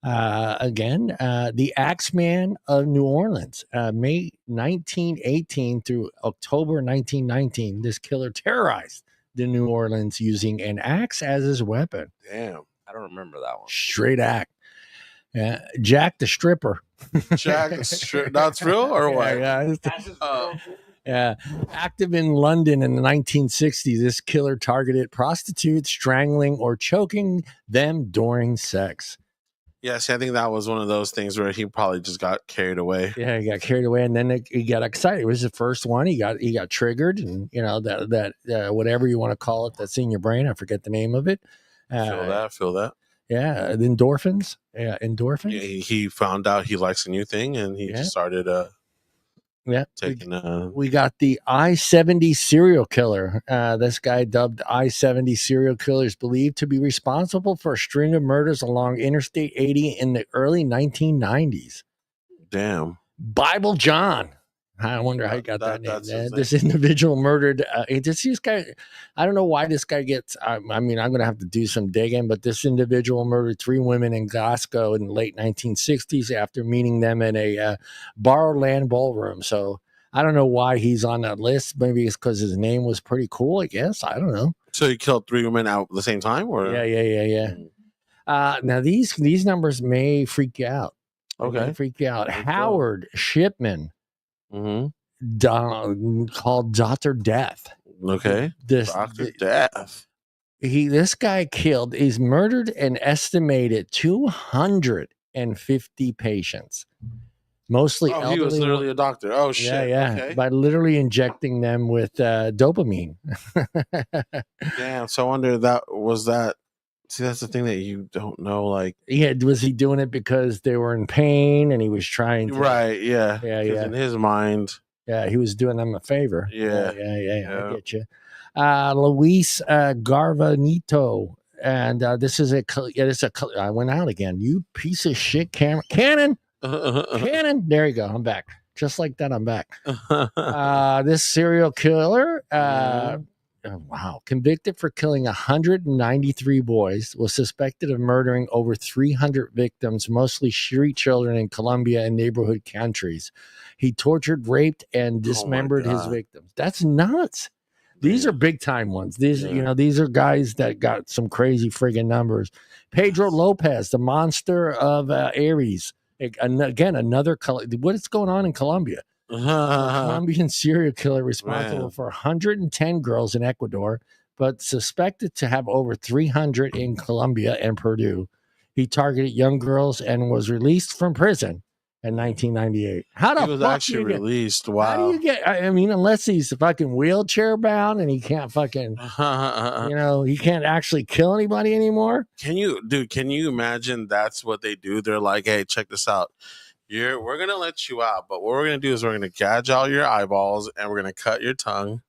The Axeman of New Orleans, May 1918 through October 1919. This killer terrorized the New Orleans using an axe as his weapon. Damn. I don't remember that one. Straight axe. Jack the Stripper. Jack, that's real or what? Yeah. That's just Yeah. Active in London in the 1960s, this killer targeted prostitutes, strangling or choking them during sex. Yeah, see, I think that was one of those things where he probably just got carried away. Yeah, he got carried away, and then he got excited. It was the first one. He got triggered, and that whatever you want to call it, that's in your brain. I forget the name of it. Feel that. Yeah, the endorphins. Yeah, endorphins. Yeah, he found out he likes a new thing, and he just started taking. We got the I-70 serial killer. This guy, dubbed I-70 serial killer, is believed to be responsible for a string of murders along Interstate 80 in the early 1990s. Damn. Bible John. I wonder how he got that name. That's his This individual murdered. This guy. I don't know why this guy gets. I mean, I'm going to have to do some digging. But this individual murdered 3 women in Glasgow in the late 1960s after meeting them in a borrowed land ballroom. So I don't know why he's on that list. Maybe it's because his name was pretty cool. I guess I don't know. So he killed 3 women at the same time, or Yeah. Now these numbers may freak you out. Okay. Freak you out. Okay. Howard Shipman. Mm-hmm. Called Dr. Death. Okay. Dr. Death. This guy killed, he's murdered an estimated 250 patients. Mostly elderly. He was literally a doctor. Oh shit. Yeah. Okay. By literally injecting them with dopamine. Damn. So I wonder that. See, that's the thing that you don't know. Like, was he doing it because they were in pain and he was trying to? right? Yeah. Yeah. 'Cause in his mind. Yeah, he was doing them a favor. Yeah. I get you. Luis Garvanito, and this is I went out again. You piece of shit, Cannon. Cannon. There you go. I'm back. Just like that, I'm back. This serial killer. wow. Convicted for killing 193 boys, was suspected of murdering over 300 victims, mostly street children in Colombia and neighborhood countries. He tortured, raped, and dismembered his victims. That's nuts. These are big time ones. These, these are guys that got some crazy friggin' numbers. Pedro Lopez, the monster of Aries. Again, another color. What is going on in Colombia? A Colombian serial killer responsible for 110 girls in Ecuador, but suspected to have over 300 in Colombia and Peru. He targeted young girls and was released from prison in 1998. How the he was fuck actually released? Wow. How do you get? I mean, unless he's fucking wheelchair bound and he can't fucking, he can't actually kill anybody anymore. Can you imagine that's what they do? They're like, hey, check this out. We're gonna let you out, but what we're gonna do is we're gonna gouge out your eyeballs and we're gonna cut your tongue,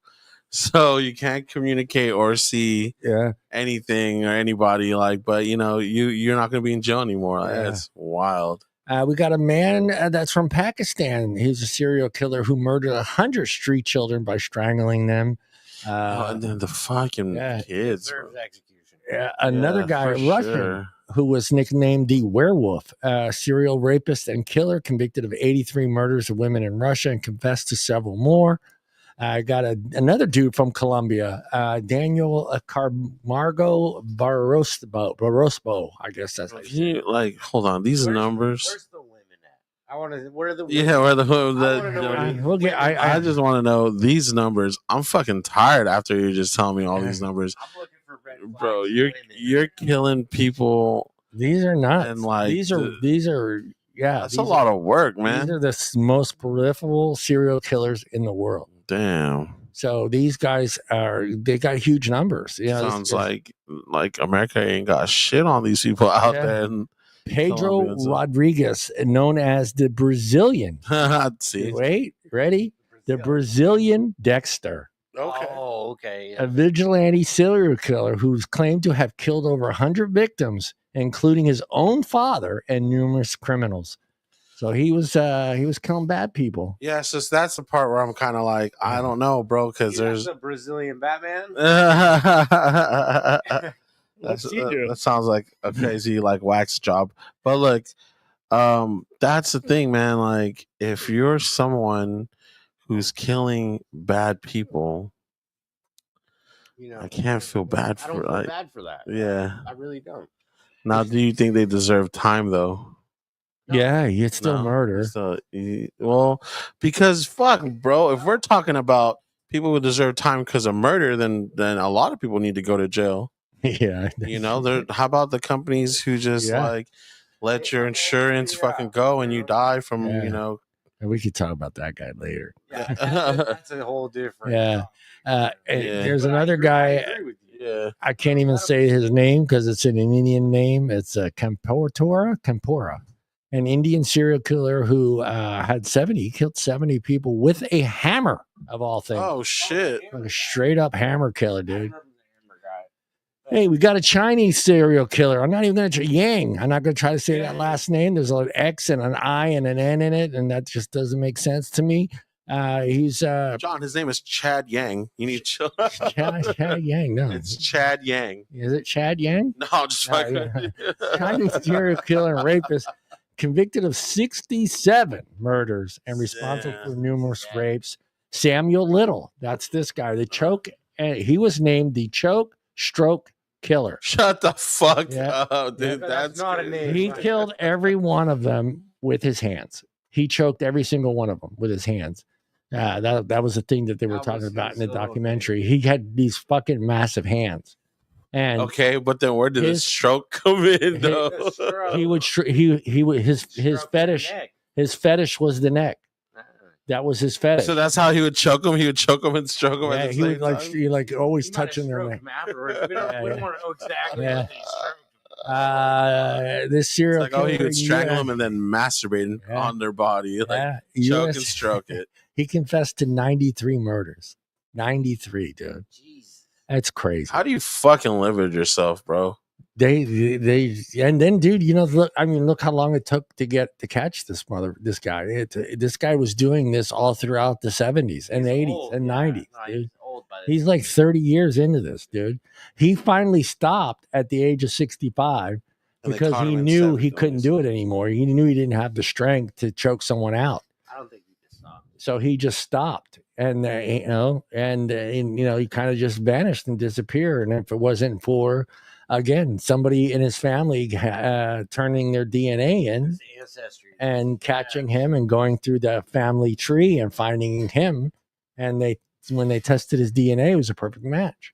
so you can't communicate or see anything or anybody. But you're not gonna be in jail anymore. That's wild. We got a man that's from Pakistan. He's a serial killer who murdered 100 street children by strangling them. And then the fucking kids. Another guy, Russian, who was nicknamed the Werewolf, serial rapist and killer, convicted of 83 murders of women in Russia and confessed to several more. I got another dude from Colombia, Daniel Camargo Barosbo. I guess that's how you say. Hold on, these numbers. Where's the women at? I want to. Where are the women? Yeah, where the I just want to know these numbers. I'm fucking tired after you just telling me all these numbers. I'm looking for red bro. You're killing people. These are nuts. And these are. Yeah, that's a lot of work, man. These are the most prolific serial killers in the world. Damn. So these guys they got huge numbers. Sounds like America ain't got shit on these people out there. Pedro Rodriguez, known as the Brazilian. See? Wait, ready? The Brazilian Dexter. Okay. Oh, okay. A vigilante serial killer who's claimed to have killed over 100 victims, including his own father and numerous criminals. So he was killing bad people. Yeah, so that's the part where I'm kind of like, I don't know, bro, because there's a Brazilian Batman. That sounds like a crazy wax job. But look, that's the thing, man. Like, if you're someone who's killing bad people, I can't feel bad for. I don't feel bad for that. Yeah, I really don't. Now, do you think they deserve time though? No. Yeah, it's still murder. Because fuck, bro. If we're talking about people who deserve time because of murder, then a lot of people need to go to jail. Yeah, how about the companies who just let your insurance fucking go and you die from And we could talk about that guy later. Yeah, that's a whole different. There's another guy. I can't even say his name because it's an Indian name. It's Campora. An Indian serial killer who killed 70 people with a hammer, of all things. Oh, shit. Like a straight up hammer killer, dude. Hey, we got a Chinese serial killer. I'm not even going to Yang. I'm not going to try to say that last name. There's an X and an I and an N in it, and that just doesn't make sense to me. He's John. His name is Chad Yang. You need to chill. Chad Yang. No, it's Chad Yang. Is it Chad Yang? No, just fucking Chinese serial killer and rapist, convicted of 67 murders and responsible for numerous rapes. Samuel Little. That's this guy. The choke. He was named the choke stroke killer. Shut the fuck up, dude. That's not a name. He killed every one of them with his hands. He choked every single one of them with his hands. That was the thing that they were talking about in the documentary. He had these fucking massive hands. And okay, but then where did his stroke come in though? His fetish. His fetish was the neck. That was his fetish. So that's how he would choke him. He would choke him and stroke him. Yeah, he would always touching their neck. We don't want to know exactly. This serial killer, he would strangle him and then masturbate on their body, choke and stroke it. He confessed to 93 murders. 93, dude. Jeez. That's crazy. How do you fucking live with yourself, bro? They and then, dude, look how long it took to catch this guy. This guy was doing this all throughout the 70s and 80s and 90s. Dude. Old. He's like 30 years into this, dude. He finally stopped at the age of 65 because he knew he couldn't do it anymore. He knew he didn't have the strength to choke someone out. I don't think he just stopped. So he just stopped, and he kind of just vanished and disappeared. And if it wasn't for, again, somebody in his family turning their DNA in and catching him and going through the family tree and finding him, and when they tested his DNA, it was a perfect match.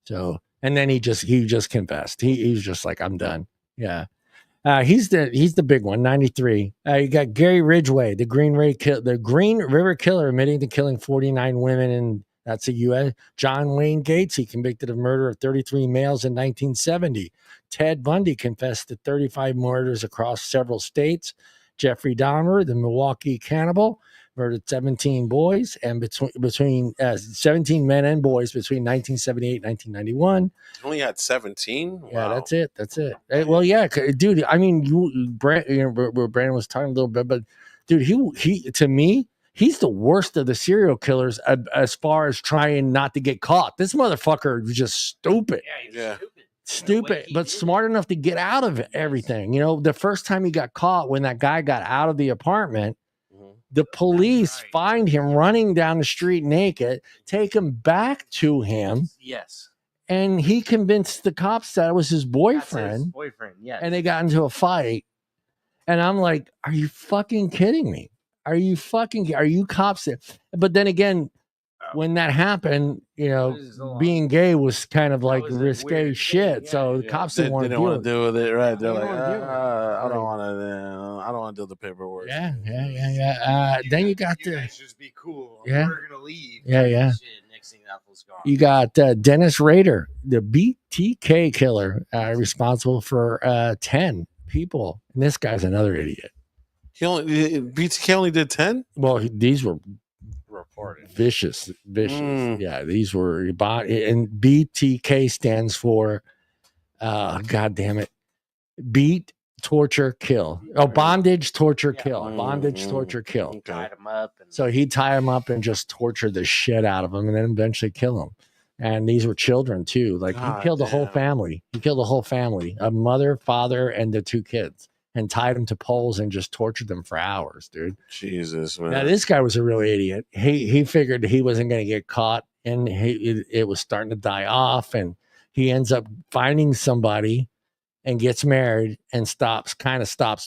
So, and then he just confessed. He's just like, I'm done. Yeah. He's the big one, 93. You got Gary Ridgway, the Green River Killer, admitting to killing 49 women, and that's the U.S. John Wayne Gates, he convicted of murder of 33 males in 1970. Ted Bundy confessed to 35 murders across several states. Jeffrey Dahmer, the Milwaukee cannibal, murdered 17 boys and between 17 men and boys between 1978 and 1991. Only had 17. Wow. Yeah, that's it. Well, yeah, dude. I mean, Brandon was talking a little bit, but dude, he to me, he's the worst of the serial killers as far as trying not to get caught. This motherfucker was just stupid. Yeah. Stupid, but smart enough to get out of everything. You know, the first time he got caught, when that guy got out of the apartment, the police find him running down the street naked, take him back to him. Yes. And he convinced the cops that it was his boyfriend. Yes. And they got into a fight. And I'm like, are you fucking kidding me? Are you cops? But then again, when that happened, being gay was kind of like risque shit. Yeah, so the cops didn't want to deal with it, right? They're like, I don't want to do the paperwork. Yeah. Then you got just be cool. Yeah. We're gonna leave. Yeah. Shit, next thing Apple's gone. You got Dennis Rader, the BTK killer, responsible for 10 people. And this guy's another idiot. BTK only did 10? Well, these were reported vicious. Yeah, these were, and BTK stands for god damn it, beat, torture, kill. Bondage, torture, kill. Bondage, torture, kill. He tied him up, so he'd tie him up and just torture the shit out of him, and then eventually kill him. And these were children too. Like, he killed the whole family. A mother, father, and the 2 kids. And tied them to poles and just tortured them for hours, dude. Jesus, man. Now, this guy was a real idiot. He figured he wasn't going to get caught, and it was starting to die off. And he ends up finding somebody and gets married and stops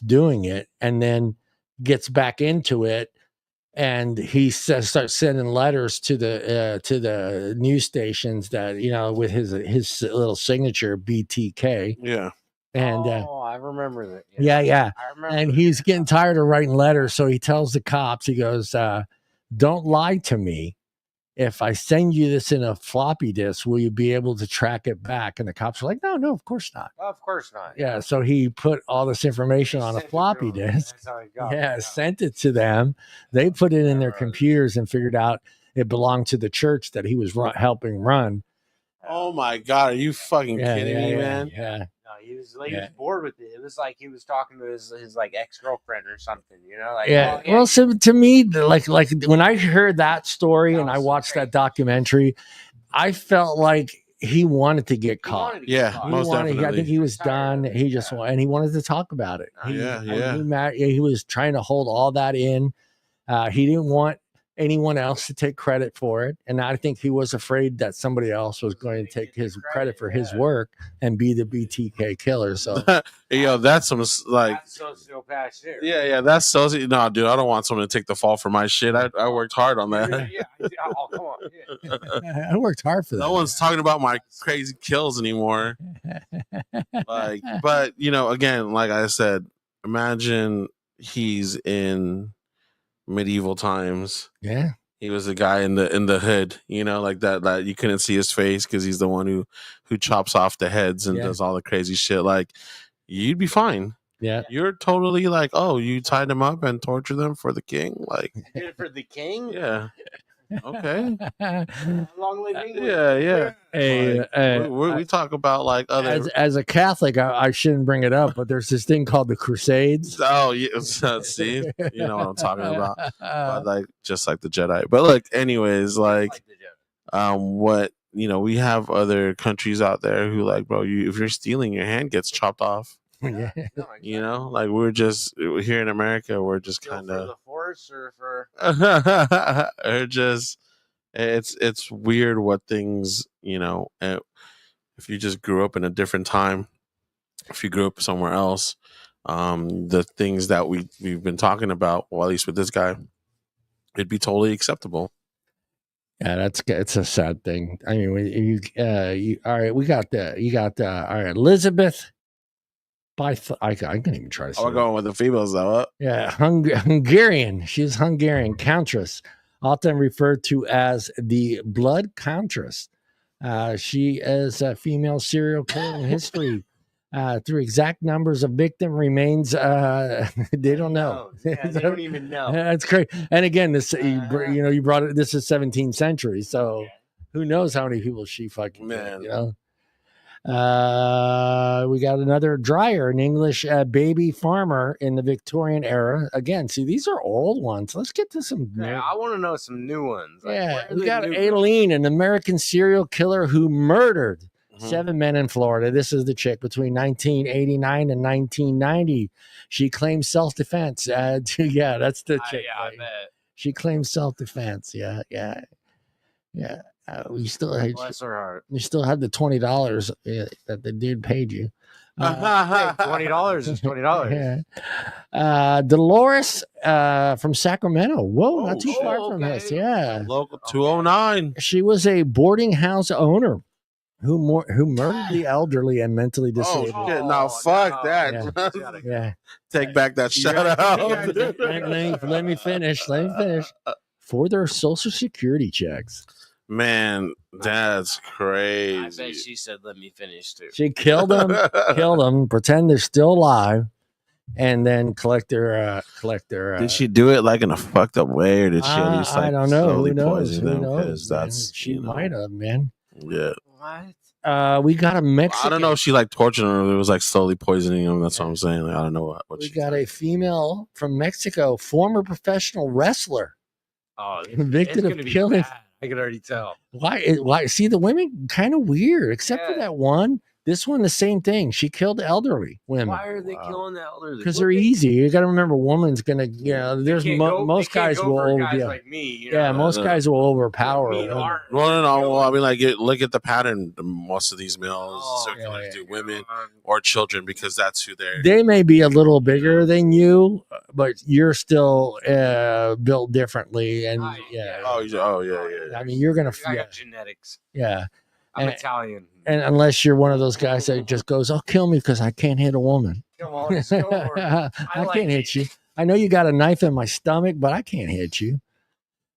doing it, and then gets back into it. And he starts sending letters to the news stations that, with his little signature, BTK. Yeah. And I remember that. Yeah. I remember. And he's getting tired of writing letters, so he tells the cops, he goes, don't lie to me. If I send you this in a floppy disk, will you be able to track it back? And the cops are like, no, of course not. Of course not. Yeah. So he put all this information on a floppy disk. Sent it to them. They put it in their computers and figured out it belonged to the church that he was helping run. Oh my God. Are you fucking kidding me, man? Yeah. He was bored with it. It was like he was talking to his like ex-girlfriend or something, Well, so to me, like when I heard that story and I watched that documentary, I felt like he wanted to get caught. Most definitely. I think he was done. He just and he wanted to talk about it. He was trying to hold all that in. He didn't want anyone else to take credit for it, and I think he was afraid that somebody else was going to take his credit for his work and be the BTK killer. So that's some like sociopath shit. Yeah, that's no, dude, I don't want someone to take the fall for my shit. I worked hard on that. Oh, come on. I worked hard for that. No one's talking about my crazy kills anymore. But again, like I said, imagine he's in medieval times. Yeah, he was the guy in the hood, like that you couldn't see his face because he's the one who chops off the heads and does all the crazy shit. Like, you'd be fine. Yeah, you're totally like, oh, you tied him up and tortured them for the king. Like, did it for the king? Yeah. Okay. Long live England. Yeah. Hey, we talk about like other. As a Catholic, I shouldn't bring it up, but there's this thing called the Crusades. Oh, yeah. See, you know what I'm talking about. But just like the Jedi. But look, anyways, like what we have other countries out there who like, bro, if you're stealing, your hand gets chopped off. Yeah. No, exactly. Like we're just here in America, we're just Still kind for of the force or for or just it's weird what things if you just grew up in a different time, if you grew up somewhere else, the things that we've been talking about, well, at least with this guy, it'd be totally acceptable. Yeah, it's a sad thing. I mean, all right. You got all right, Elizabeth. I couldn't even try to say. We're going with the females though. Yeah, Hungarian. She's Hungarian countess, often referred to as the Blood Countess. She is a female serial killer in history. Through exact numbers of victim remains, they don't know. Yeah, they don't even know. That's great. And again, this you brought it. This is 17th century, so who knows how many people she fucking Man. killed, we got another Dryer, an English baby farmer in the Victorian era. Again, see, these are old ones. Let's get to some. Yeah, I want to know some new ones. Like, We got Aileen, an American serial killer who murdered 7 men in Florida. This is the chick between 1989 and 1990. She claimed self-defense. Yeah, that's the chick. Yeah, I bet. She claimed self-defense. Yeah. We still had, bless her heart. You still had the $20 that the dude paid you. $20 is $20. Yeah. Dolores from Sacramento. Whoa, not too far from us. Yeah. Local 209. She was a boarding house owner who murdered the elderly and mentally disabled. Oh shit! Now fuck that. Yeah. Take back that shout out. Let me finish. For their social security checks. Man, that's crazy. I bet she said, "Let me finish too." She killed them, pretend they're still alive, and then collect their. Did she do it like in a fucked up way, or did she at least like I don't know. slowly Who knows? poison them? Because that's she might have, man. Yeah. What? We got a Mexican. I don't know if she like tortured him or it was like slowly poisoning him. That's what I'm saying. Like, I don't know what we got a female from Mexico, former professional wrestler. Oh, convicted of killing. I can already tell. Why? See, the women kind of weird, except for that one. This one, the same thing. She killed elderly women. Why are they killing the elderly? Because they're easy. You got to remember, woman's gonna. There's most guys will over. Guys like me. Most guys will overpower. No. Well, I mean, like, look at the pattern. Most of these males do women or children because that's who they're. They may be a little bigger than you, but you're still built differently, and yeah. Oh yeah. I mean, you're gonna. I got genetics. Yeah. I'm Italian. And unless you're one of those guys that just goes, "Oh, kill me because I can't hit a woman." Come on, I can't hit you. I know you got a knife in my stomach, but I can't hit you.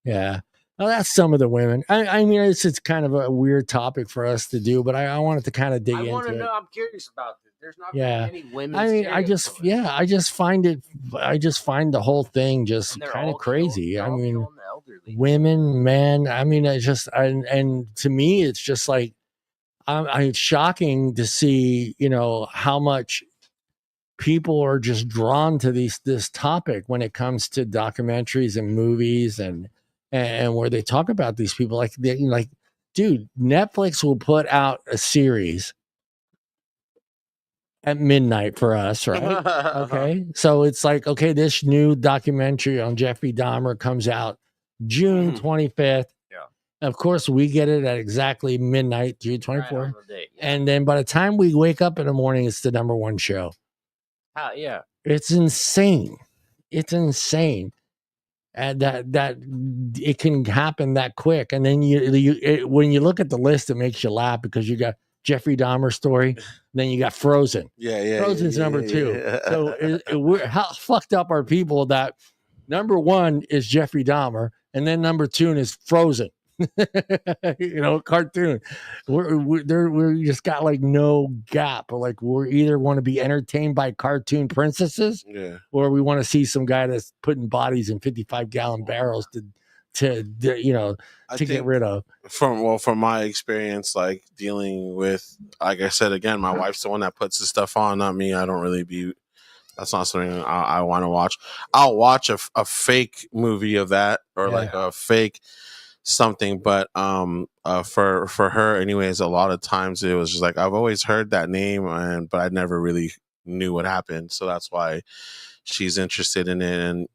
Yeah. Well, that's some of the women. I mean, it's kind of a weird topic for us to do, but I wanted to kind of dig into it. I want to know. I'm curious about this. There's not many women. I mean, I just find the whole thing just kind of crazy. I mean, women, men. I mean, it's just, and to me, it's just like, it's shocking to see, how much people are just drawn to this topic when it comes to documentaries and movies and where they talk about these people. Like, dude, Netflix will put out a series at midnight for us, right? Okay. So it's like, okay, this new documentary on Jeffrey Dahmer comes out June 25th. Yeah. Of course, we get it at exactly midnight, June 24th. Right, and then by the time we wake up in the morning, it's the number one show. Yeah. It's insane. It's insane. And that it can happen that quick. And then when you look at the list, it makes you laugh because you got Jeffrey Dahmer story. Then you got Frozen. Frozen's number 2. So how fucked up are people that number 1 is Jeffrey Dahmer, and then number 2 is Frozen. Cartoon. We just got like no gap. Like we're either want to be entertained by cartoon princesses, or we want to see some guy that's putting bodies in 55-gallon barrels to get rid of. From my experience, like dealing with, like I said again, my wife's the one that puts the stuff on, not me. I don't really be. That's not something I want to watch. I'll watch a fake movie of that, or like a fake something. But for her, anyways, a lot of times it was just like I've always heard that name, but I never really knew what happened. So that's why she's interested in it, and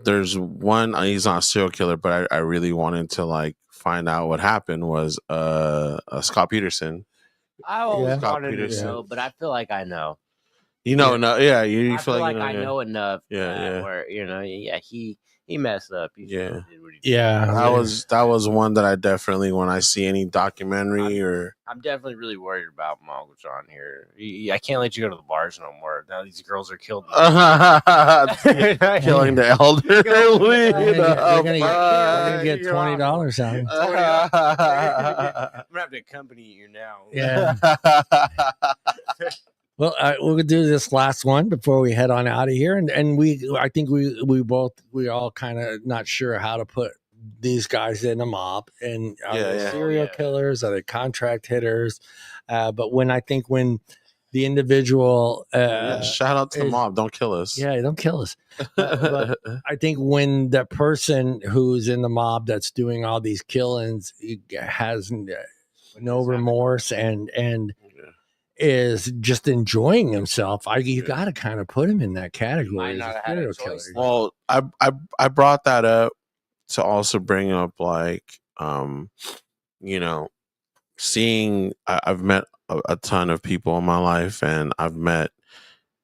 there's one. He's not a serial killer, but I really wanted to like find out what happened. Was Scott Peterson. I always Scott wanted to Peterson. know, but I feel like I know. No, yeah. I You feel like you know, I know enough. Yeah. Where he messed up. He did what he did. That was one that I definitely, when I see any documentary I'm definitely really worried about my Uncle John here. I can't let you go to the bars no more. Now these girls are killed. killing the elderly. They're gonna get $20 out of it. I'm gonna have to accompany you now. Yeah. Well, we're gonna do this last one before we head on out of here, and I think we all kind of not sure how to put these guys in a mob, and are they serial killers, are they contract hitters? But when the individual, shout out to the mob, don't kill us. Yeah, don't kill us. But I think when the person who's in the mob that's doing all these killings has no remorse and is just enjoying himself, you got to kind of put him in that category as a serial killer. Well, I brought that up to also bring up like seeing I've met a ton of people in my life, and I've met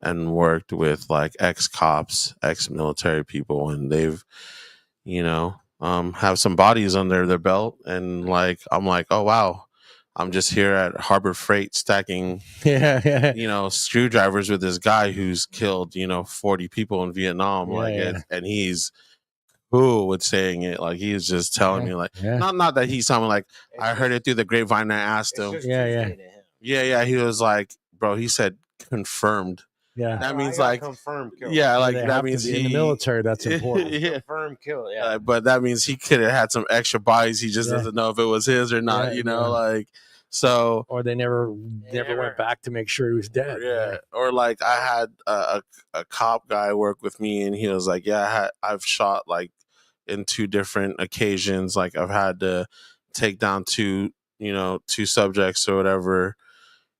and worked with like ex-cops, ex-military people, and they've have some bodies under their belt, and like I'm like, oh wow, I'm just here at Harbor Freight stacking, screwdrivers with this guy who's killed, 40 people in Vietnam. And he's cool with saying it. Like he's just telling me, like, not that he's telling me, like, I heard it through the grapevine and I asked him. Yeah. He was like, bro, he said confirmed. Yeah, that means like confirmed kill. Yeah, like that means in the military. That's important. Confirmed kill. Yeah, but that means he could have had some extra bodies. He just doesn't know if it was his or not. Like so. Or they never went back to make sure he was dead. Yeah, or like I had a cop guy work with me, and he was like, I've shot like in 2 different occasions. Like I've had to take down 2 subjects or whatever.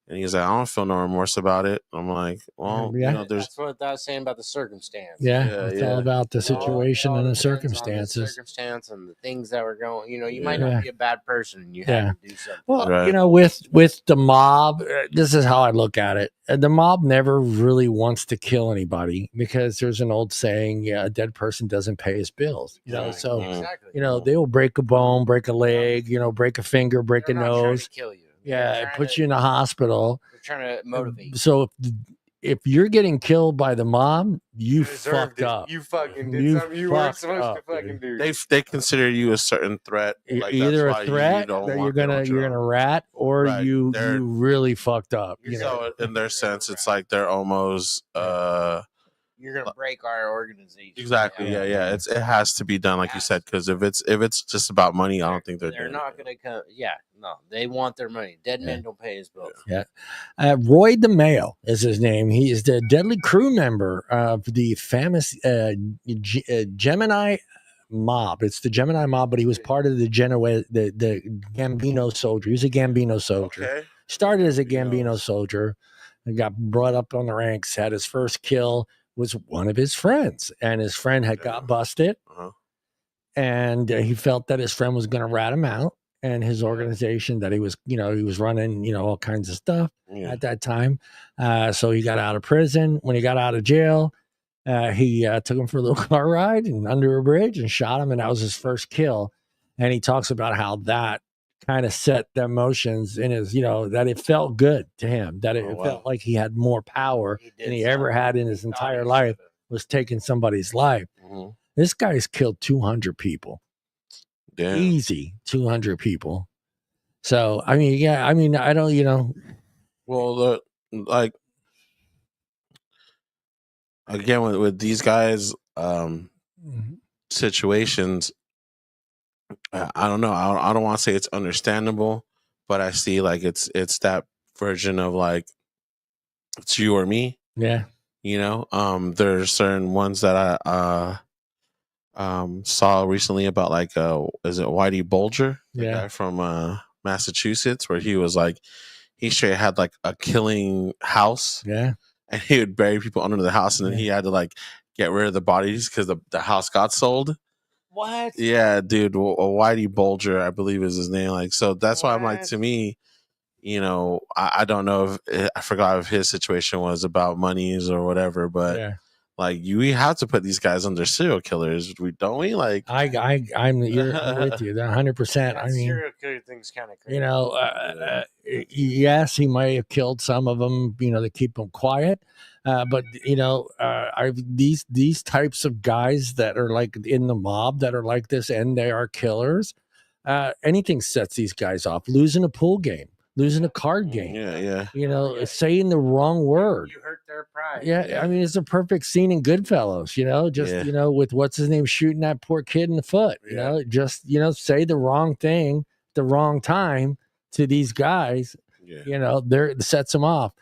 And he's like, I don't feel no remorse about it. I'm like, well, that's what I was saying about the circumstance. It's all about the situation and the circumstances. The circumstance and the things that were going. You might not be a bad person, and you have to do something. Well, with the mob, this is how I look at it. The mob never really wants to kill anybody, because there's an old saying, a dead person doesn't pay his bills. So they will break a bone, break a leg, break a finger, break a nose. Kill you. It puts you in a hospital. They're trying to motivate you. So if you're getting killed by the mob, you fucked up. You fucking did something you weren't supposed to fucking do. They consider you a certain threat. Like, either a threat that you're gonna rat, or you really fucked up. So in their sense, it's like they're almost you're gonna break our organization. Exactly. Yeah. It has to be done, like you said, because if it's just about money, I don't think they're not gonna come. Yeah, no, they want their money. Dead men don't pay his bills. Yeah. Roy DeMeo is his name. He is the deadly crew member of the famous Gemini mob. It's the Gemini mob, but he was part of the Gambino soldier. He was a Gambino soldier. Okay. Started as a Gambino soldier and got brought up on the ranks. Had his first kill. Was one of his friends, and his friend had got busted, and he felt that his friend was going to rat him out, and his organization that he was running, all kinds of stuff at that time. So he got out of prison. When he got out of jail, he took him for a little car ride and under a bridge and shot him, and that was his first kill. And he talks about how that kind of set the emotions in his, that it felt good to him, that it felt like he had more power than he ever had in his entire life, was taking somebody's life. Mm-hmm. This guy's killed 200 people. Damn. Easy 200 people. So, I don't, Well, like, again, with these guys, situations, I don't know. I don't want to say it's understandable, but I see like it's that version of like it's you or me. Yeah. There's certain ones that saw recently about like is it Whitey Bulger, the Yeah. guy from Massachusetts, where he was like he straight had like a killing house, Yeah. and he would bury people under the house, and then he had to like get rid of the bodies because the house got sold. What? Yeah, dude, Whitey Bulger, I believe is his name. Like, so that's why I'm like, to me, you know, I don't know if I forgot if his situation was about monies or whatever, but Yeah. like we have to put these guys under serial killers, don't we? Like, I'm with you 100%. I mean, serial killer thing's kind of crazy. you know, yes, he might have killed some of them, you know, to keep them quiet. But you know, these types of guys that are like in the mob that are like this, and they are killers. Anything sets these guys off. Losing a pool game, losing a card game. yeah. You know, saying the wrong word. You hurt their pride. Yeah, I mean, it's a perfect scene in Goodfellas. You know, just you know, with what's his name shooting that poor kid in the foot. You know, just say the wrong thing, the wrong time to these guys. You know, there sets them off.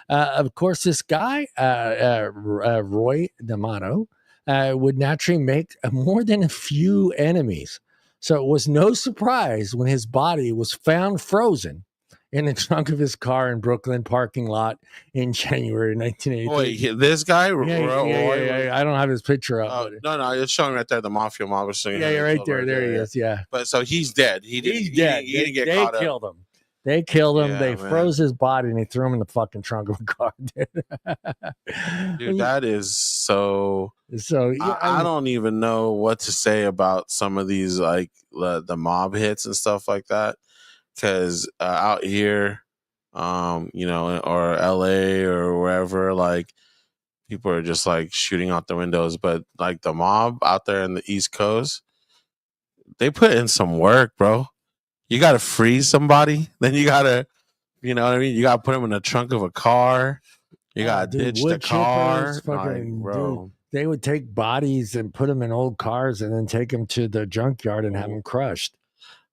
Of course, this guy, Roy D'Amato, would naturally make more than a few enemies. So it was no surprise when his body was found frozen in the trunk of his car in Brooklyn parking lot in January 1983. Wait, this guy? Yeah. I don't have his picture up. No, it's showing right there. The mafia mob is showing. Yeah, right there. There he is. Yeah. But so he's dead. He's dead. He didn't get they caught killed up. him. They killed him. Yeah, they man. froze his body and they threw him in the fucking trunk of a car. Dude, that is so. So yeah, I don't even know what to say about some of these, like the mob hits and stuff like that. Because out here, you know, or LA or wherever, like people are just like shooting out the windows. But like the mob out there in the East Coast, they put in some work, bro. You got to freeze somebody, then you got to, you know what I mean? You got to put them in the trunk of a car. You got to ditch the car. Dude, they would take bodies and put them in old cars and then take them to the junkyard and have them crushed.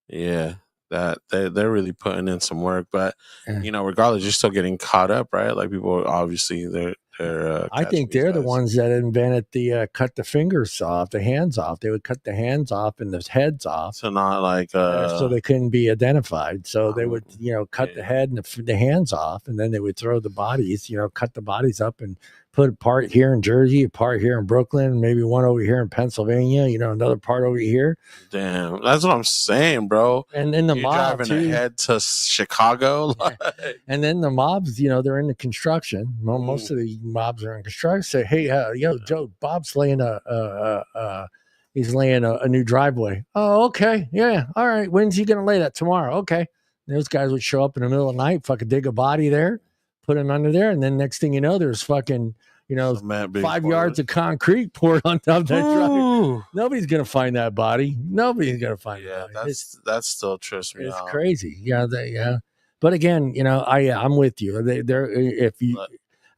Yeah, that they're really putting in some work. But, you know, regardless, you're still getting caught up, right? Like people, obviously, they're I think they're the ones that invented the cut the fingers off, the hands off. They would cut the hands off and the heads off. So not like so they couldn't be identified. So they would, you know, cut the head and the hands off, and then they would throw the bodies, you know, cut the bodies up and put a part here in Jersey, a part here in Brooklyn, maybe one over here in Pennsylvania, you know, another part over here. Damn, that's what I'm saying, bro. And then the mob driving ahead to Chicago. And then the mobs, you know, they're into construction. Most of the mobs are in construction. Say, hey, yo, Joe, Bob's laying he's laying a new driveway. Oh, okay, yeah, all right. When's he gonna lay that? Tomorrow? Okay. And those guys would show up in the middle of the night, fucking dig a body there, put him under there, and then next thing you know, there's fucking, you know, 5 yards of concrete poured on top of that driveway. Nobody's gonna find that body. Nobody's gonna find that body. That's still trips me out. It's crazy. Yeah, but again, you know, I'm with you.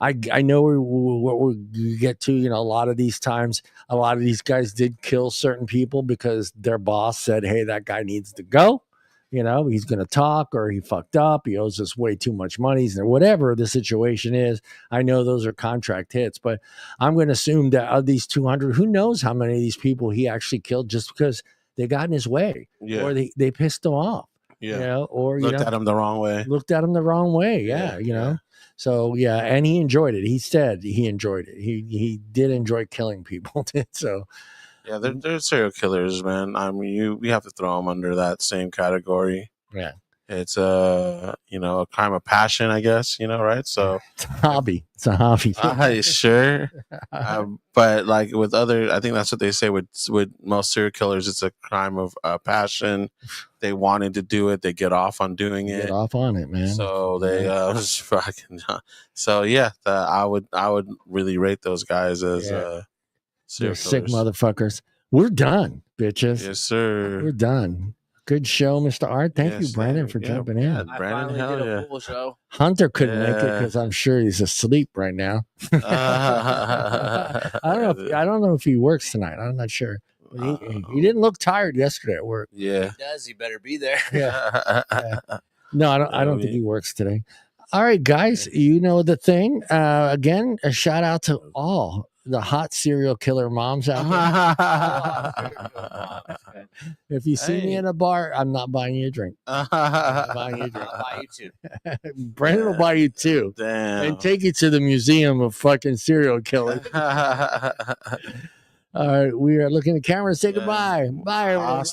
I know what we get to, you know, a lot of these times, a lot of these guys did kill certain people because their boss said, hey, that guy needs to go. You know, he's going to talk, or he fucked up. He owes us way too much money, or whatever the situation is. I know those are contract hits, but I'm going to assume that of these 200, who knows how many of these people he actually killed just because they got in his way, or they pissed him off. Yeah. You know, or looked at him the wrong way. Yeah. You know. So yeah, and he enjoyed it. He said he enjoyed it. He did enjoy killing people. So yeah, they're serial killers, man. I mean, we have to throw them under that same category. Yeah, it's you know, a crime of passion, I guess. You know, right? So it's a hobby. It's a hobby. Sure, but like with other, I think that's what they say with most serial killers. It's a crime of passion. They wanted to do it. They get off on doing it. Get off on it, man. So they fucking. So yeah, I would really rate those guys as they're sick motherfuckers. We're done, bitches. Yes, sir. We're done. Good show, Mr. Art. Thank you, Brandon, for jumping in. Brandon, hell did a full show. Hunter couldn't make it because I'm sure he's asleep right now. I don't know if he works tonight. I'm not sure. He didn't look tired yesterday at work. Yeah, he does. He better be there. Yeah. No, I don't think he works today. All right, guys, you know the thing. Again, a shout out to all the hot serial killer moms out there. If you see me in a bar, I'm not buying you a drink. I'm not buying you a drink. I'll buy you two. Brandon will buy you two. Damn. And take you to the museum of fucking serial killers. All right, we are looking at the camera. Say goodbye. Bye, everyone.